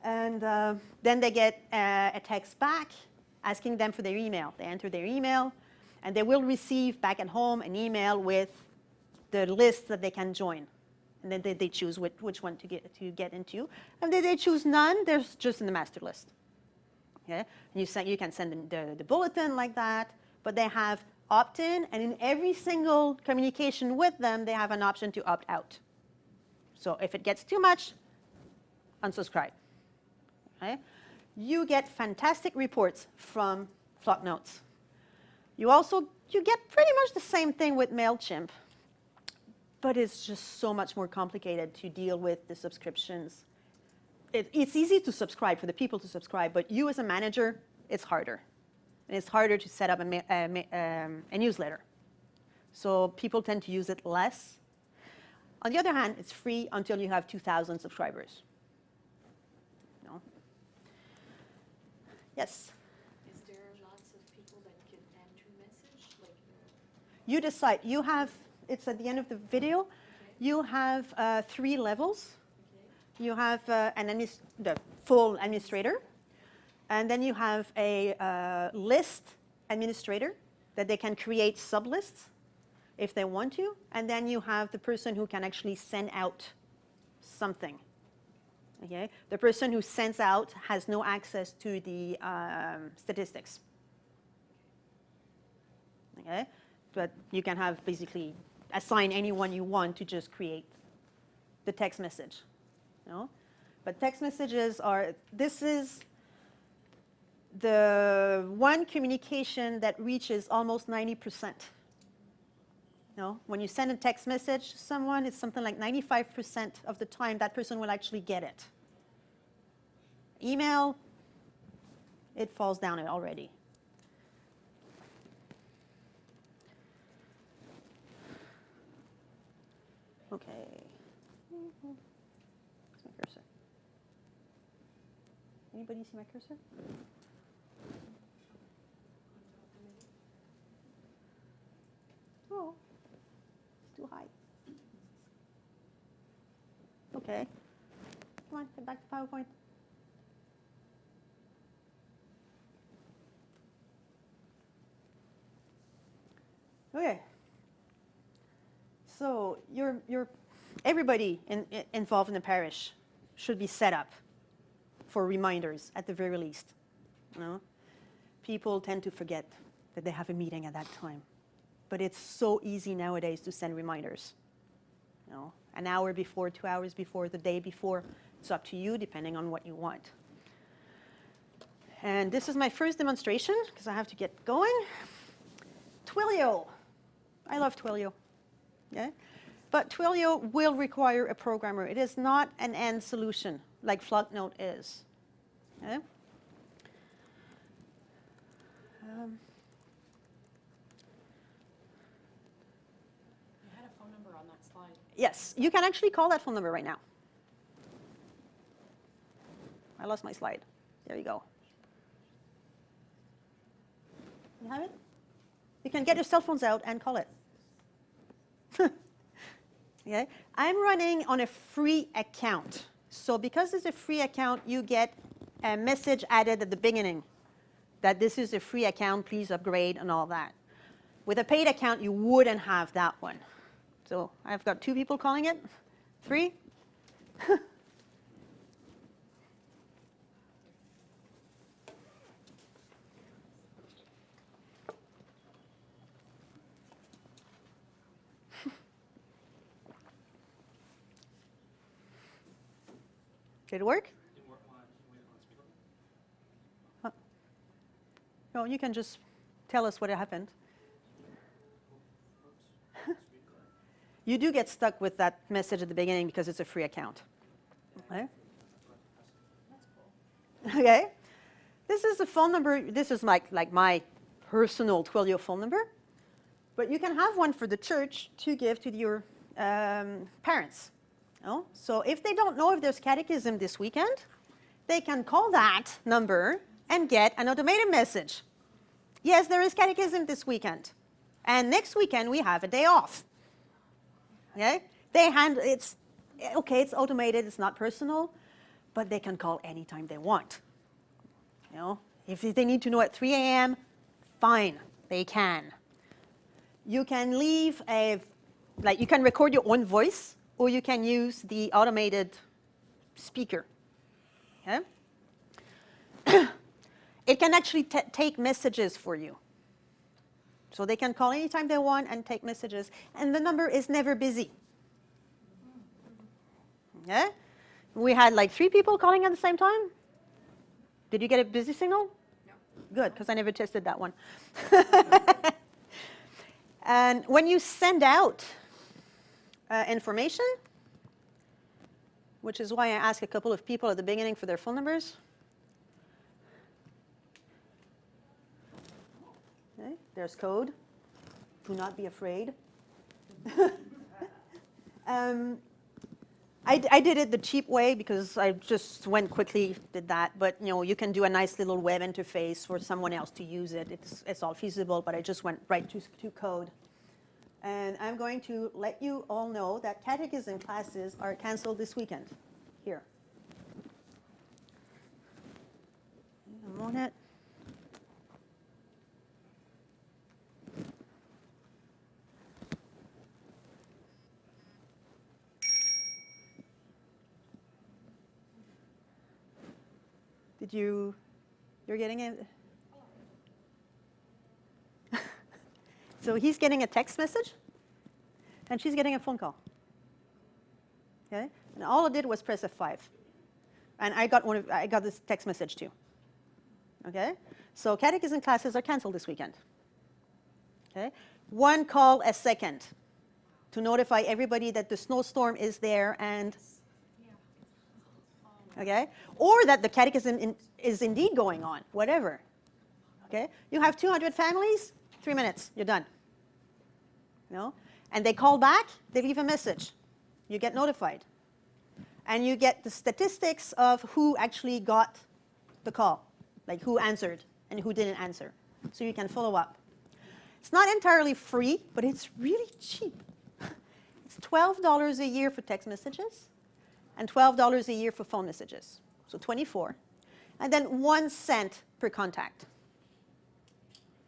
And then they get a text back asking them for their email. They enter their email, and they will receive back at home an email with the list that they can join. And then they choose which one to get into. And if they choose none, they're just in the master list. Okay? And you can send them the bulletin like that, but they have opt-in, and in every single communication with them, they have an option to opt out. So if it gets too much, unsubscribe. Okay? You get fantastic reports from Flock Notes. You get pretty much the same thing with MailChimp, but it's just so much more complicated to deal with the subscriptions. It's easy to subscribe, for the people to subscribe, but you as a manager, it's harder. And it's harder to set up a newsletter. So people tend to use it less. On the other hand, it's free until you have 2,000 subscribers. No? Yes? Is there lots of people that can enter message? Like, you decide. You have, it's at the end of the video. okay. You have 3 levels. Okay. You have the full administrator. And then you have a list administrator that they can create sublists if they want to. And then you have the person who can actually send out something. Okay? The person who sends out has no access to the statistics. Okay? But you can have basically assign anyone you want to just create the text message. No? But text messages this is the one communication that reaches almost 90%. No? When you send a text message to someone, it's something like 95% of the time that person will actually get it. Email, it falls down already. Okay. Where's my cursor? Anybody see my cursor? Oh, it's too high. Okay. Come on, get back to PowerPoint. Okay. So everybody involved in the parish should be set up for reminders at the very least. You know? People tend to forget that they have a meeting at that time. But it's so easy nowadays to send reminders. You know, an hour before, 2 hours before, the day before. It's up to you, depending on what you want. And this is my first demonstration, because I have to get going. Twilio. I love Twilio. Yeah? But Twilio will require a programmer. It is not an end solution like Flocknote is. Okay? Yes, you can actually call that phone number right now. I lost my slide. There you go. You have it? You can get your cell phones out and call it. Okay? I'm running on a free account. So because it's a free account, you get a message added at the beginning that this is a free account, please upgrade and all that. With a paid account, you wouldn't have that one. So I've got 2 people calling it. 3. Did it work? Didn't work when I waited on speaker. No, you can just tell us what happened. You do get stuck with that message at the beginning because it's a free account. Okay? Okay? This is a phone number. This is like my personal Twilio phone number. But you can have one for the church to give to your parents. Oh? So if they don't know if there's catechism this weekend, they can call that number and get an automated message. Yes, there is catechism this weekend. And next weekend, we have a day off. Okay? It's automated, it's not personal, but they can call anytime they want. You know, if they need to know at 3 a.m., fine, they can. You can leave you can record your own voice, or you can use the automated speaker. Okay? It can actually take messages for you. So they can call anytime they want and take messages. And the number is never busy. Okay? We had like 3 people calling at the same time. Did you get a busy signal? No. Good, because I never tested that one. And when you send out information, which is why I asked a couple of people at the beginning for their phone numbers. Okay, there's code. Do not be afraid. I did it the cheap way because I just went quickly, did that. But you can do a nice little web interface for someone else to use it. It's all feasible, but I just went right to code. And I'm going to let you all know that catechism classes are canceled this weekend. Here. I'm on it. You're getting it? So he's getting a text message, and she's getting a phone call. Okay? And all I did was press F5. And I got this text message too. Okay? So catechism classes are canceled this weekend. Okay? 1 call a second to notify everybody that the snowstorm is there and okay? Or that the catechism is indeed going on, whatever. Okay? You have 200 families, 3 minutes, you're done. And they call back, they leave a message. You get notified. And you get the statistics of who actually got the call, like who answered and who didn't answer. So you can follow up. It's not entirely free, but it's really cheap. It's $12 a year for text messages and $12 a year for phone messages, so $24. And then 1 cent per contact.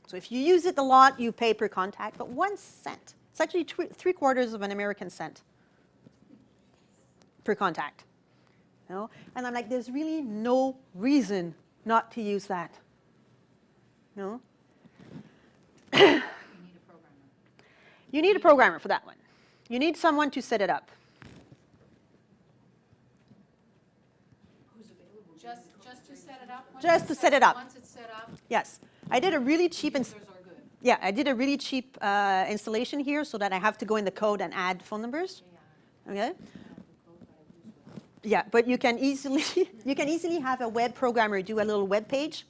So if you use it a lot, you pay per contact, but 1 cent. It's actually 3/4 of an American cent per contact. And I'm like, there's really no reason not to use that. No? You need a programmer. You need a programmer for that one. You need someone to set it up. Just to set it up? Just to set it up. Once it's set up, Yes. I did a really cheap users are good. Yeah, I did a really cheap installation here so that I have to go in the code and add phone numbers. Okay? Yeah, but you can easily have a web programmer do a little web page.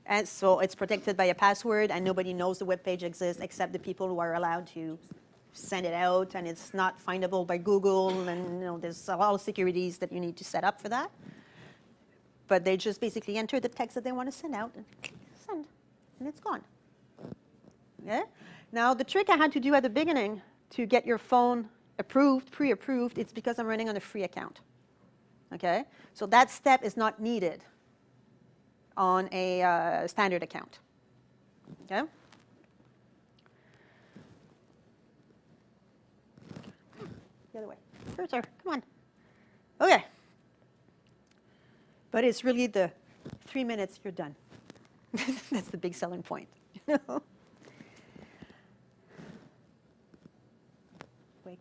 And so it's protected by a password, and nobody knows the web page exists except the people who are allowed to send it out, and it's not findable by Google, and there's a lot of securities that you need to set up for that. But they just basically enter the text that they want to send out and send, and it's gone. Okay? Now, the trick I had to do at the beginning to get your phone approved, pre-approved, it's because I'm running on a free account. Okay? So that step is not needed on a standard account. Okay? The other way. Sure, sir. Come on. Okay. But it's really the 3 minutes, you're done. That's the big selling point. Wake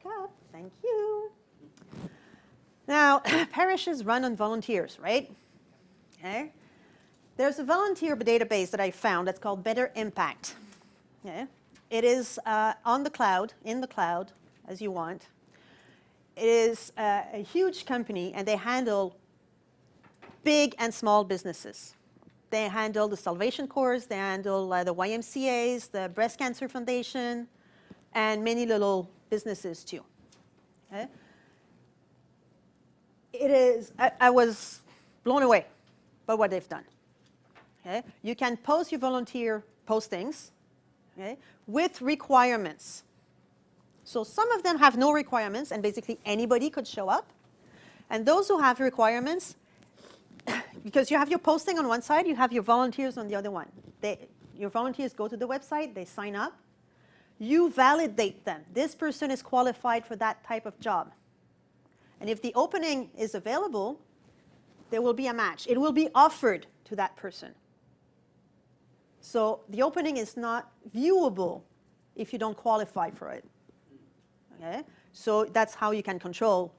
up. Thank you. Now, parishes run on volunteers, right? Okay. There's a volunteer database that I found that's called Better Impact. Okay. It is on the cloud, in the cloud, as you want. It is a huge company, and they handle big and small businesses. They handle the Salvation Corps, they handle the YMCAs, the Breast Cancer Foundation, and many little businesses too. Okay. It is, I was blown away by what they've done. Okay. You can post your volunteer postings, okay, with requirements. So some of them have no requirements, and basically anybody could show up. And those who have requirements, because you have your posting on one side, you have your volunteers on the other one. Your volunteers go to the website, they sign up. You validate them. This person is qualified for that type of job. And if the opening is available, there will be a match. It will be offered to that person. So the opening is not viewable if you don't qualify for it. Okay? So that's how you can control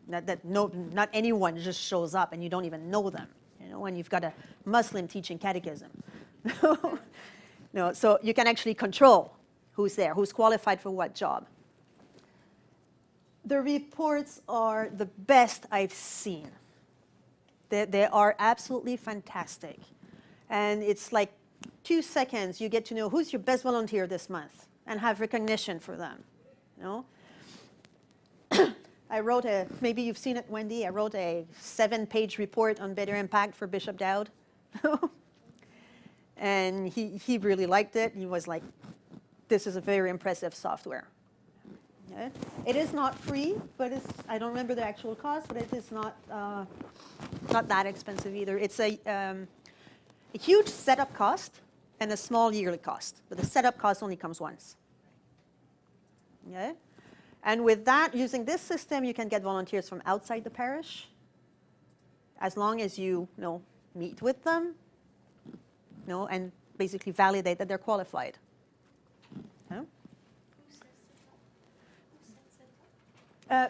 that not anyone just shows up and you don't even know them. You know, when you've got a Muslim teaching catechism. No, so you can actually control who's there, who's qualified for what job. The reports are the best I've seen. They are absolutely fantastic. And it's like 2 seconds, you get to know who's your best volunteer this month and have recognition for them. You know? I wrote maybe you've seen it, Wendy, I wrote a 7-page report on Better Impact for Bishop Dowd. And he really liked it. He was like, this is a very impressive software. Okay. It is not free, but I don't remember the actual cost, but it is not that expensive either. It's a huge setup cost and a small yearly cost, but the setup cost only comes once. Okay? And with that, using this system, you can get volunteers from outside the parish, as long as you meet with them, and basically validate that they're qualified. Okay?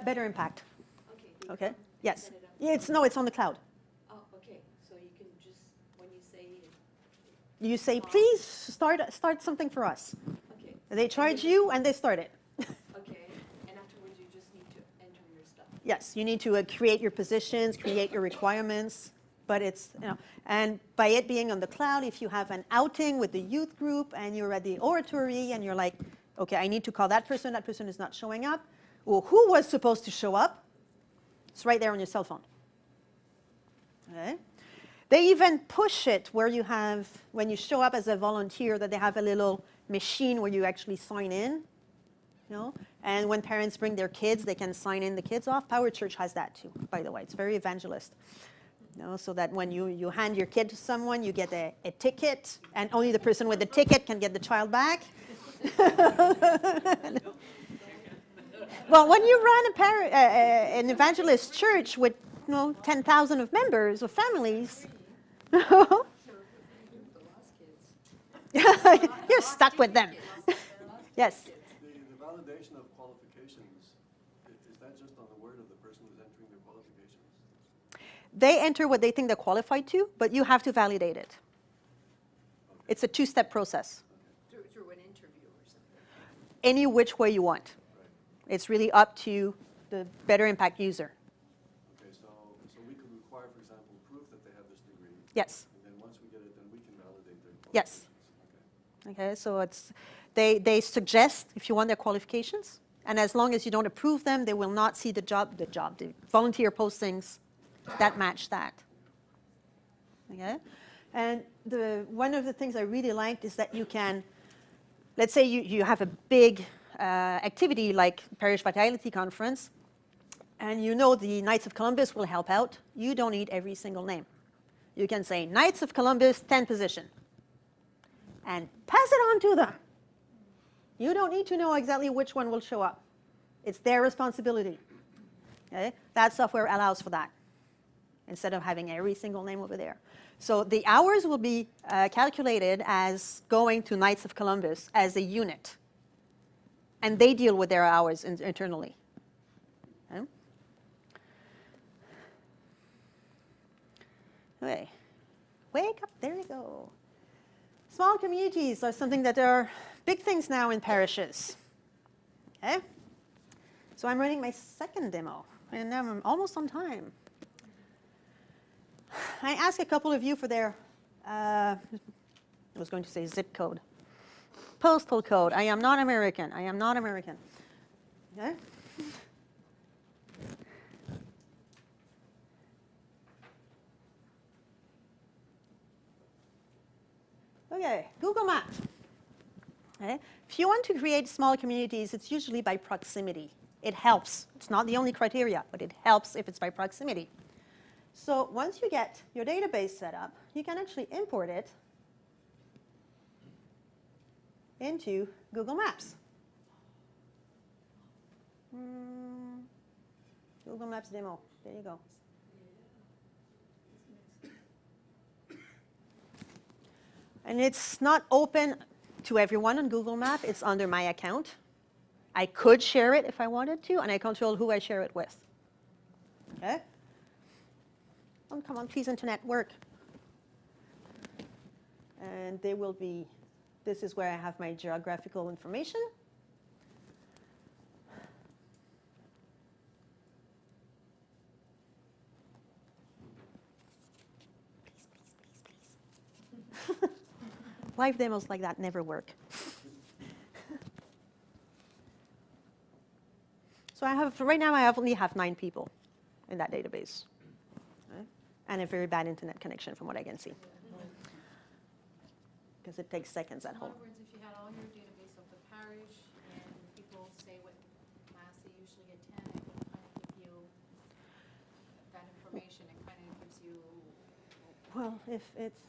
Better Impact. Okay. Okay. Yes. Set it up. Yeah, it's on the cloud. Oh, okay, so you can just, when you say. You say, please start something for us. Okay. They charge you, and they start it. Okay, and afterwards you just need to enter your stuff. Yes, you need to create your positions, create your requirements, but it's, and by it being on the cloud, if you have an outing with the youth group and you're at the oratory and you're like, okay, I need to call that person is not showing up, or who was supposed to show up, it's right there on your cell phone. Okay? They even push it where you have, when you show up as a volunteer, that they have a little machine where you actually sign in. And when parents bring their kids, they can sign in the kids off. Power Church has that too, by the way. It's very evangelist. So that when you hand your kid to someone, you get a ticket, and only the person with the ticket can get the child back. Well, when you run an evangelist church with 10,000 of members, of families, you're stuck with them. Yes? The validation of qualifications, is that just on the word of the person who's entering their qualifications? They enter what they think they're qualified to, but you have to validate it. It's a 2-step process. Through an interview or something. Any which way you want. It's really up to the Better Impact user. Okay, so we could require, for example, proof that they have this degree. Yes. And then once we get it, then we can validate their qualifications. Yes. Okay, so they suggest if you want their qualifications, and as long as you don't approve them, they will not see the volunteer postings that match that. Okay, and one of the things I really liked is that you can, let's say you have a big activity like Parish Vitality Conference, and the Knights of Columbus will help out. You don't need every single name. You can say Knights of Columbus 10 position, and pass it on to them. You don't need to know exactly which one will show up. It's their responsibility. Okay? That software allows for that, instead of having every single name over there. So the hours will be calculated as going to Knights of Columbus as a unit. And they deal with their hours internally. Okay? Okay. Wake up, there you go. Small communities are something that are big things now in parishes. Okay? So I'm running my second demo, and now I'm almost on time. I asked a couple of you for their, I was going to say zip code. Postal code. I am not American. I am not American. Okay? Okay, Google Maps. Okay? If you want to create small communities, it's usually by proximity. It helps. It's not the only criteria, but it helps if it's by proximity. So once you get your database set up, you can actually import it into Google Maps. Google Maps demo. There you go. And it's not open to everyone on Google Maps. It's under my account. I could share it if I wanted to, and I control who I share it with. Okay? Oh, come on, please, internet, work. And they will be, this is where I have my geographical information. Please, please, please, please. Live demos like that never work. So right now I only have 9 people in that database. Okay? And a very bad internet connection from what I can see. Because it takes seconds at home. In other words, if you had all your database of the parish and people say what mass they usually attend, it would kind of give you that information. It kind of gives you... Well, if it's,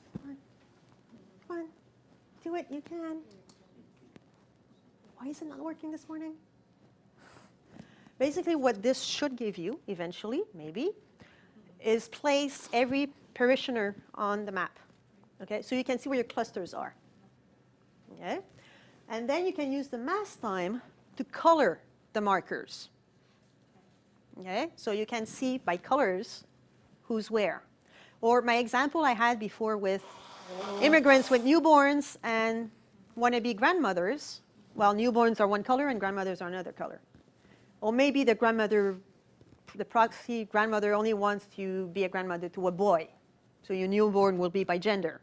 come on, do it, you can. Why is it not working this morning? Basically, what this should give you, eventually, maybe, is place every parishioner on the map. Okay, so you can see where your clusters are. Okay, and then you can use the mass time to color the markers. Okay, so you can see by colors who's where. Or my example I had before with immigrants with newborns and wannabe grandmothers. Well, newborns are one color and grandmothers are another color. Or maybe the grandmother, the proxy grandmother only wants to be a grandmother to a boy. So your newborn will be by gender.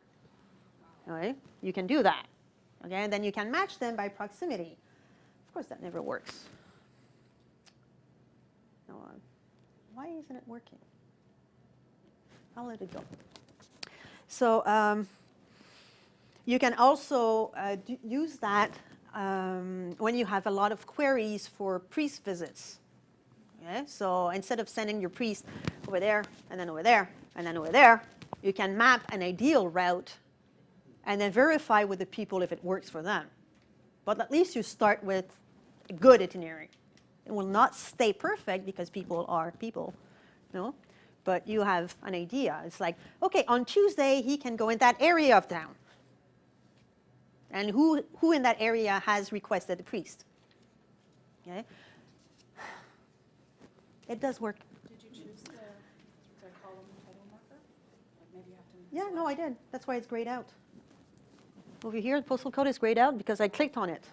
All right? You can do that. Okay? And then you can match them by proximity. Of course, that never works. No, why isn't it working? I'll let it go. So you can also use that when you have a lot of queries for priest visits. Okay? So instead of sending your priest over there, and then over there, and then over there, you can map an ideal route and then verify with the people if it works for them. But at least you start with a good itinerary. It will not stay perfect because people are people, you know? But you have an idea. It's like, okay, on Tuesday, he can go in that area of town. And who in that area has requested a priest? Okay? It does work. Did you choose the column title marker? Like maybe you have to... Yeah, no, I did. That's why it's grayed out. Over here, the postal code is grayed out because I clicked on it.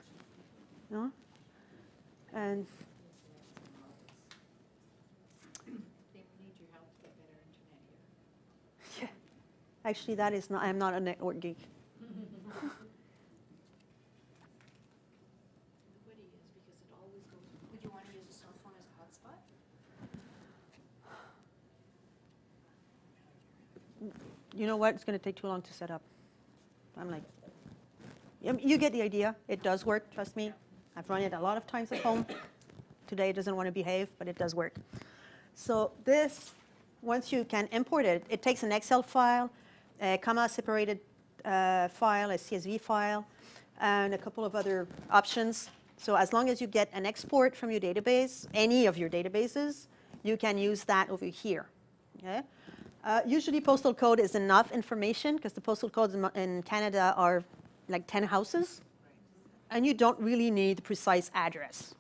You know? And They need your help to get better internet here. yeah, actually, that is not. I'm not a network geek. Nobody is because it always goes... Would you want to use a cell phone as a hotspot? You know what? It's going to take too long to set up. I'm like, you get the idea. It does work, trust me. I've run it a lot of times at home. Today it doesn't want to behave, but it does work. So this, once you can import it, it takes an Excel file, a comma-separated file, a CSV file, and a couple of other options. So as long as you get an export from your database, any of your databases, you can use that over here. Okay? Usually postal code is enough information because the postal codes in Canada are like 10 houses. And you don't really need the precise address.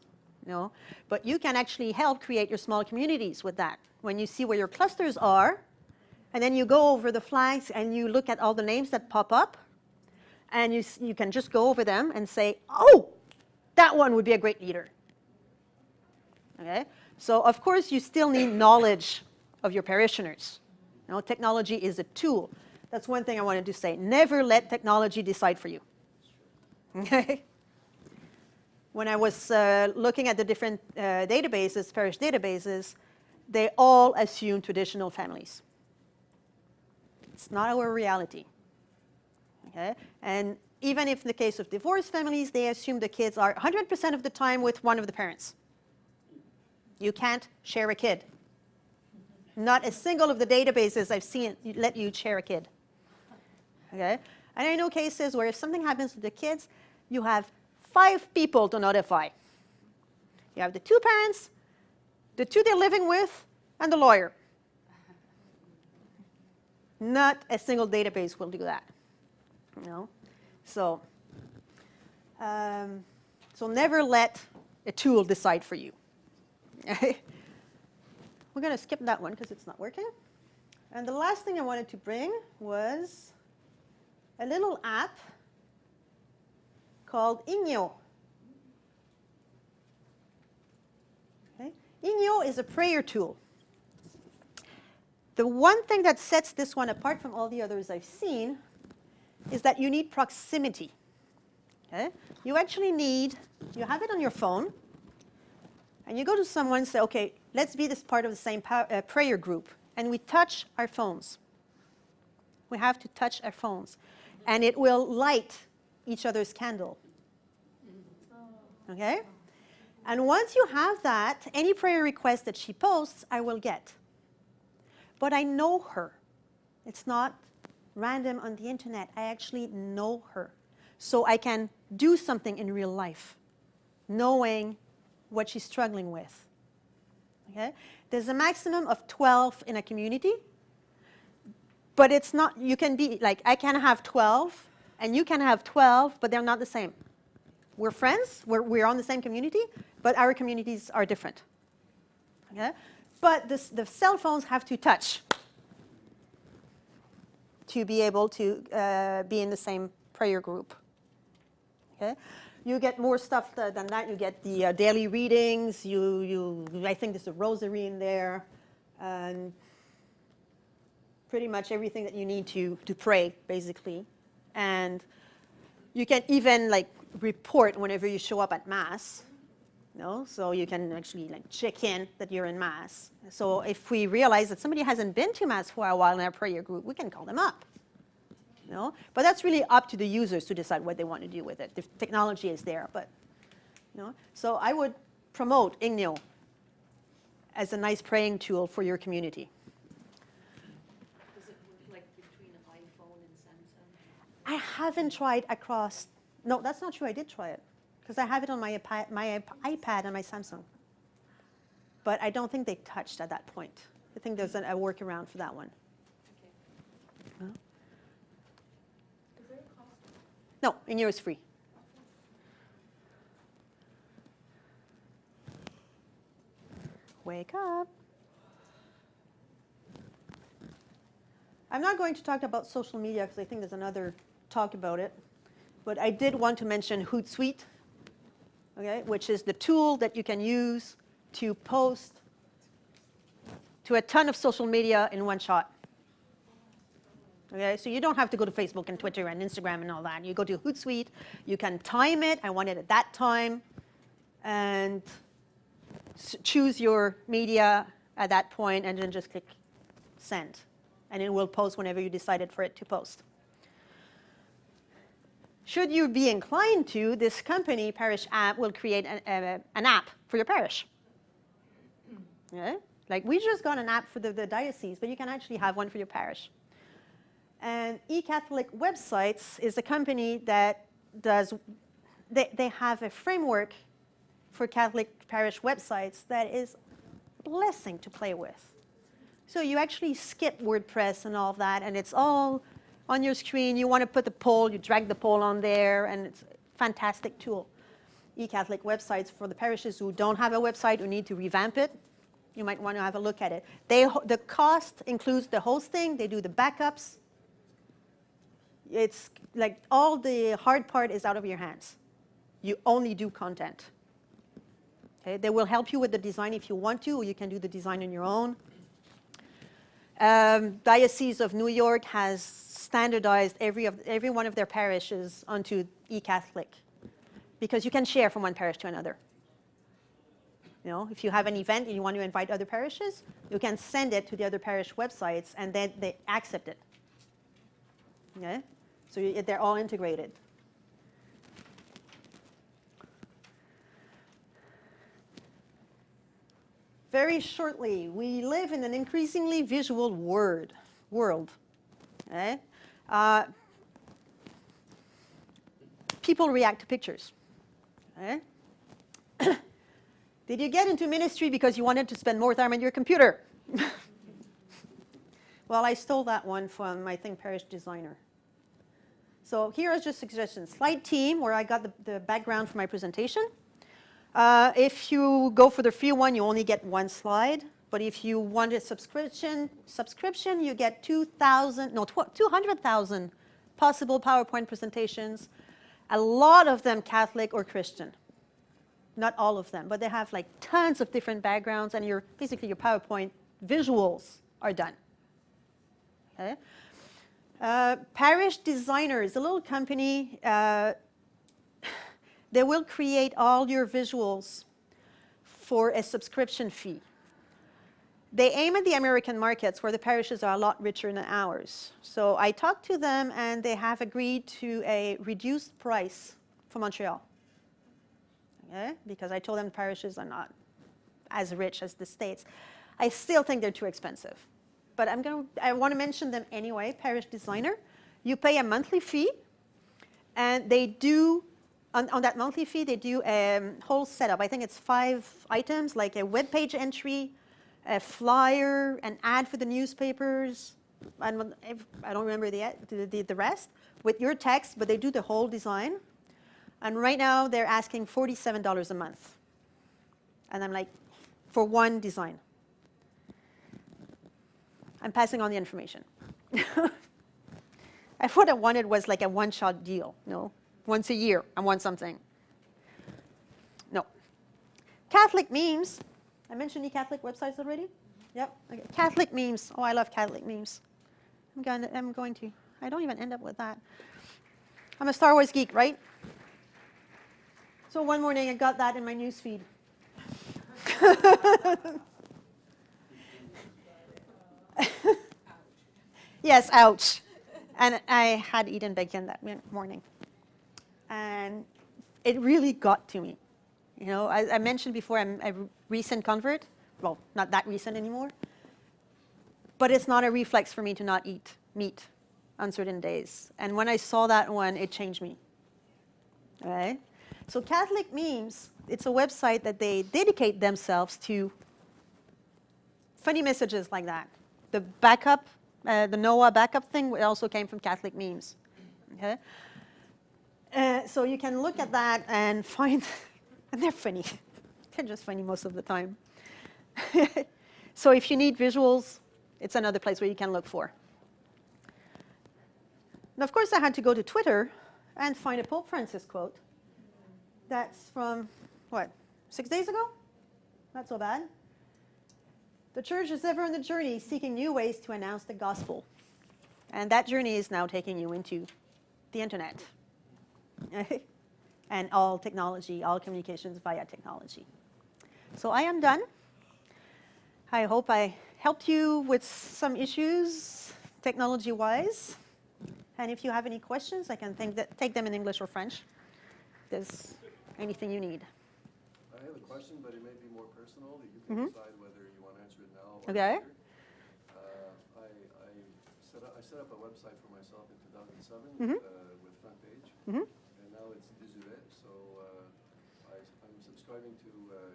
No? But you can actually help create your small communities with that. When you see where your clusters are, and then you go over the flags and you look at all the names that pop up, and you can just go over them and say, oh, that one would be a great leader. Okay? So of course you still need knowledge of your parishioners. You know, technology is a tool. That's one thing I wanted to say. Never let technology decide for you. Okay? When I was looking at the different databases, parish databases, they all assume traditional families. It's not our reality. Okay? And even if in the case of divorced families, they assume the kids are 100% of the time with one of the parents. You can't share a kid. Not a single of the databases I've seen let you share a kid. Okay? And I know cases where if something happens to the kids, you have 5 people to notify. You have the 2 parents, the 2 they're living with, and the lawyer. Not a single database will do that. You know? So never let a tool decide for you. We're going to skip that one because it's not working. And the last thing I wanted to bring was a little app called Inyo. Okay? Inyo is a prayer tool. The one thing that sets this one apart from all the others I've seen is that you need proximity. Okay? You actually need, you have it on your phone, and you go to someone and say, okay, let's be this part of the same prayer group. And we touch our phones. We have to touch our phones. And it will light each other's candle. Okay? And once you have that, any prayer request that she posts, I will get. But I know her. It's not random on the internet. I actually know her. So I can do something in real life, knowing what she's struggling with. Okay? There's a maximum of 12 in a community, but it's not, you can be, like, I can have 12, and you can have 12, but they're not the same. We're friends, we're on the same community, but our communities are different. Okay? But the cell phones have to touch to be able to be in the same prayer group. Okay? You get more stuff than that. You get the daily readings. I think there's a rosary in there, and pretty much everything that you need to pray, basically. And you can even like report whenever you show up at Mass. No? So you can actually like check in that you're in Mass. So if we realize that somebody hasn't been to Mass for a while in our prayer group, we can call them up. No? But that's really up to the users to decide what they want to do with it. The technology is there, but no. So I would promote Inyo as a nice praying tool for your community. Does it work like between iPhone and Samsung? I haven't tried across. No, that's not true. I did try it because I have it on my iPad and my Samsung. But I don't think they touched at that point. I think there's a workaround for that one. Okay. Huh? No, Inyo is free. Wake up. I'm not going to talk about social media because I think there's another talk about it. But I did want to mention Hootsuite, okay, which is the tool that you can use to post to a ton of social media in one shot. Okay, so you don't have to go to Facebook and Twitter and Instagram and all that. You go to Hootsuite, you can time it, I want it at that time, and choose your media at that point, and then just click send. And it will post whenever you decided for it to post. Should you be inclined to, this company, Parish App, will create an app for your parish. Okay? Like we just got an app for the diocese, but you can actually have one for your parish. And eCatholic Websites is a company that does, they have a framework for Catholic parish websites that is a blessing to play with. So you actually skip WordPress and all of that, and it's all on your screen. You want to put the poll, you drag the poll on there, and it's a fantastic tool. eCatholic Websites for the parishes who don't have a website, who need to revamp it, You might want to have a look at it. The cost includes the hosting. They do the backups. It's like all the hard part is out of your hands. You only do content. Okay? They will help you with the design if you want to, or you can do the design on your own. Diocese of New York has standardized every one of their parishes onto eCatholic, because you can share from one parish to another. You know, if you have an event and you want to invite other parishes, you can send it to the other parish websites, and then they accept it. Okay? So they're all integrated. Very shortly, we live in an increasingly visual world. Okay? People react to pictures. Okay? Did you get into ministry because you wanted to spend more time on your computer? Well, I stole that one from, I think, Parish Designer. So here are just suggestions. Slide Team, where I got the background for my presentation. If you go for the free one, you only get one slide. But if you want a subscription, you get 200,000 possible PowerPoint presentations. A lot of them Catholic or Christian. Not all of them, but they have like tons of different backgrounds, and basically your PowerPoint visuals are done. Okay? Parish Designer is a little company. They will create all your visuals for a subscription fee. They aim at the American markets where the parishes are a lot richer than ours. So I talked to them, and they have agreed to a reduced price for Montreal. Okay? Because I told them the parishes are not as rich as the States. I still think they're too expensive. But I want to mention them anyway. Parish Designer. You pay a monthly fee, and they do, on that monthly fee, they do a whole setup. I think it's 5 items, like a web page entry, a flyer, an ad for the newspapers. I don't remember the rest, with your text, but they do the whole design. And right now, they're asking $47 a month. And I'm like, for one design. I'm passing on the information. What I wanted was like a one-shot deal, no? Once a year, I want something. No. Catholic memes. I mentioned the Catholic websites already? Yep. Okay. Catholic memes. Oh, I love Catholic memes. I'm going to. I don't even end up with that. I'm a Star Wars geek, right? So one morning, I got that in my news feed. Yes, ouch. And I had eaten bacon that morning. And it really got to me. You know, I mentioned before, I'm a recent convert. Well, not that recent anymore. But it's not a reflex for me to not eat meat on certain days. And when I saw that one, it changed me. All right? So Catholic Memes, it's a website that they dedicate themselves to funny messages like that. The backup, the Noah backup thing also came from Catholic Memes. Okay? So you can look at that and find, and they're funny. They're just funny most of the time. So if you need visuals, it's another place where you can look for. And of course, I had to go to Twitter and find a Pope Francis quote. That's from, what, 6 days ago? Not so bad. The church is ever on the journey, seeking new ways to announce the gospel. And that journey is now taking you into the internet. And all technology, all communications via technology. So I am done. I hope I helped you with some issues, technology-wise. And if you have any questions, I can take them in English or French. There's anything you need. I have a question, but it may be more personal. That you can decide whether you want to answer it now or Okay. later. I set up a website for myself in 2007 with front page, and now it's désuet. So I'm subscribing to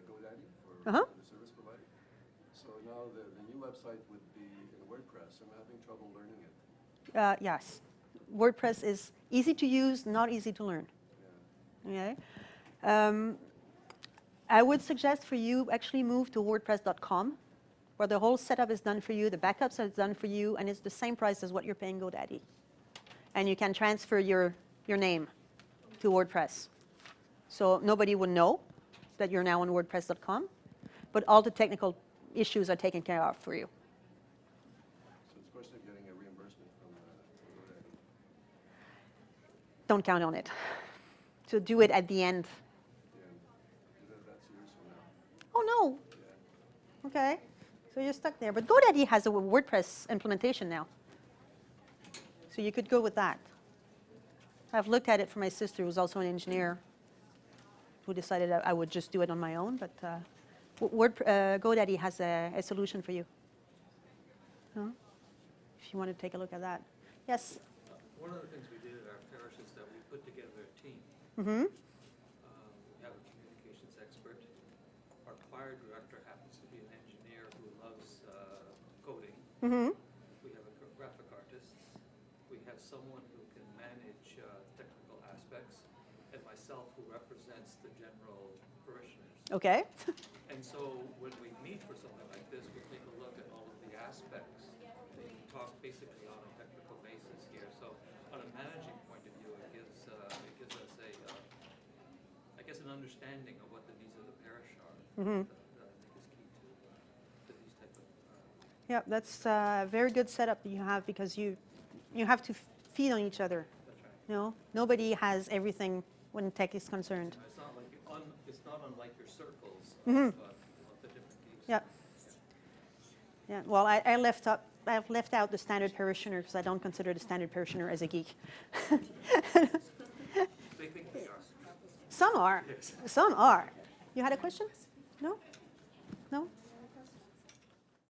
GoDaddy for the service provider. So now the new website would be in WordPress. I'm having trouble learning it. Yes. WordPress is easy to use, not easy to learn. Yeah. Okay. I would suggest for you actually move to WordPress.com. where the whole setup is done for you, the backups are done for you, and it's the same price as what you're paying GoDaddy. And you can transfer your name to WordPress. So nobody would know that you're now on WordPress.com, but all the technical issues are taken care of for you. So it's a question of getting a reimbursement from GoDaddy. Don't count on it. So do it at the end. Yeah, that's years from now. Oh, no. Yeah. Okay. So you're stuck there. But GoDaddy has a WordPress implementation now. So you could go with that. I've looked at it for my sister, who's also an engineer, who decided I would just do it on my own. But GoDaddy has a solution for you. Huh? If you want to take a look at that. Yes? One of the things we did at our parish is that we put together a team. Mm-hmm. We have a communications expert. Our choir director happens to be an engineer who loves coding. Mm-hmm. We have a graphic artist. We have someone who can manage technical aspects, and myself who represents the general parishioners. Okay. And so when we meet for something like this, we take a look at all of the aspects. We talk basically on a technical basis here. So on a managing point of view, it gives us I guess, an understanding of what the needs of the parish are. Mm-hmm. That I think is key to these type of. Yeah, that's a very good setup that you have, because you have to feed on each other. That's right. You know, nobody has everything when tech is concerned. It's not like it's not unlike your circles Mm-hmm. of the different geeks. Yeah. Yeah. Well, I've left out the standard parishioner, because I don't consider the standard parishioner as a geek. They think they are. Some are. Yes. Some are. You had a question? No? No?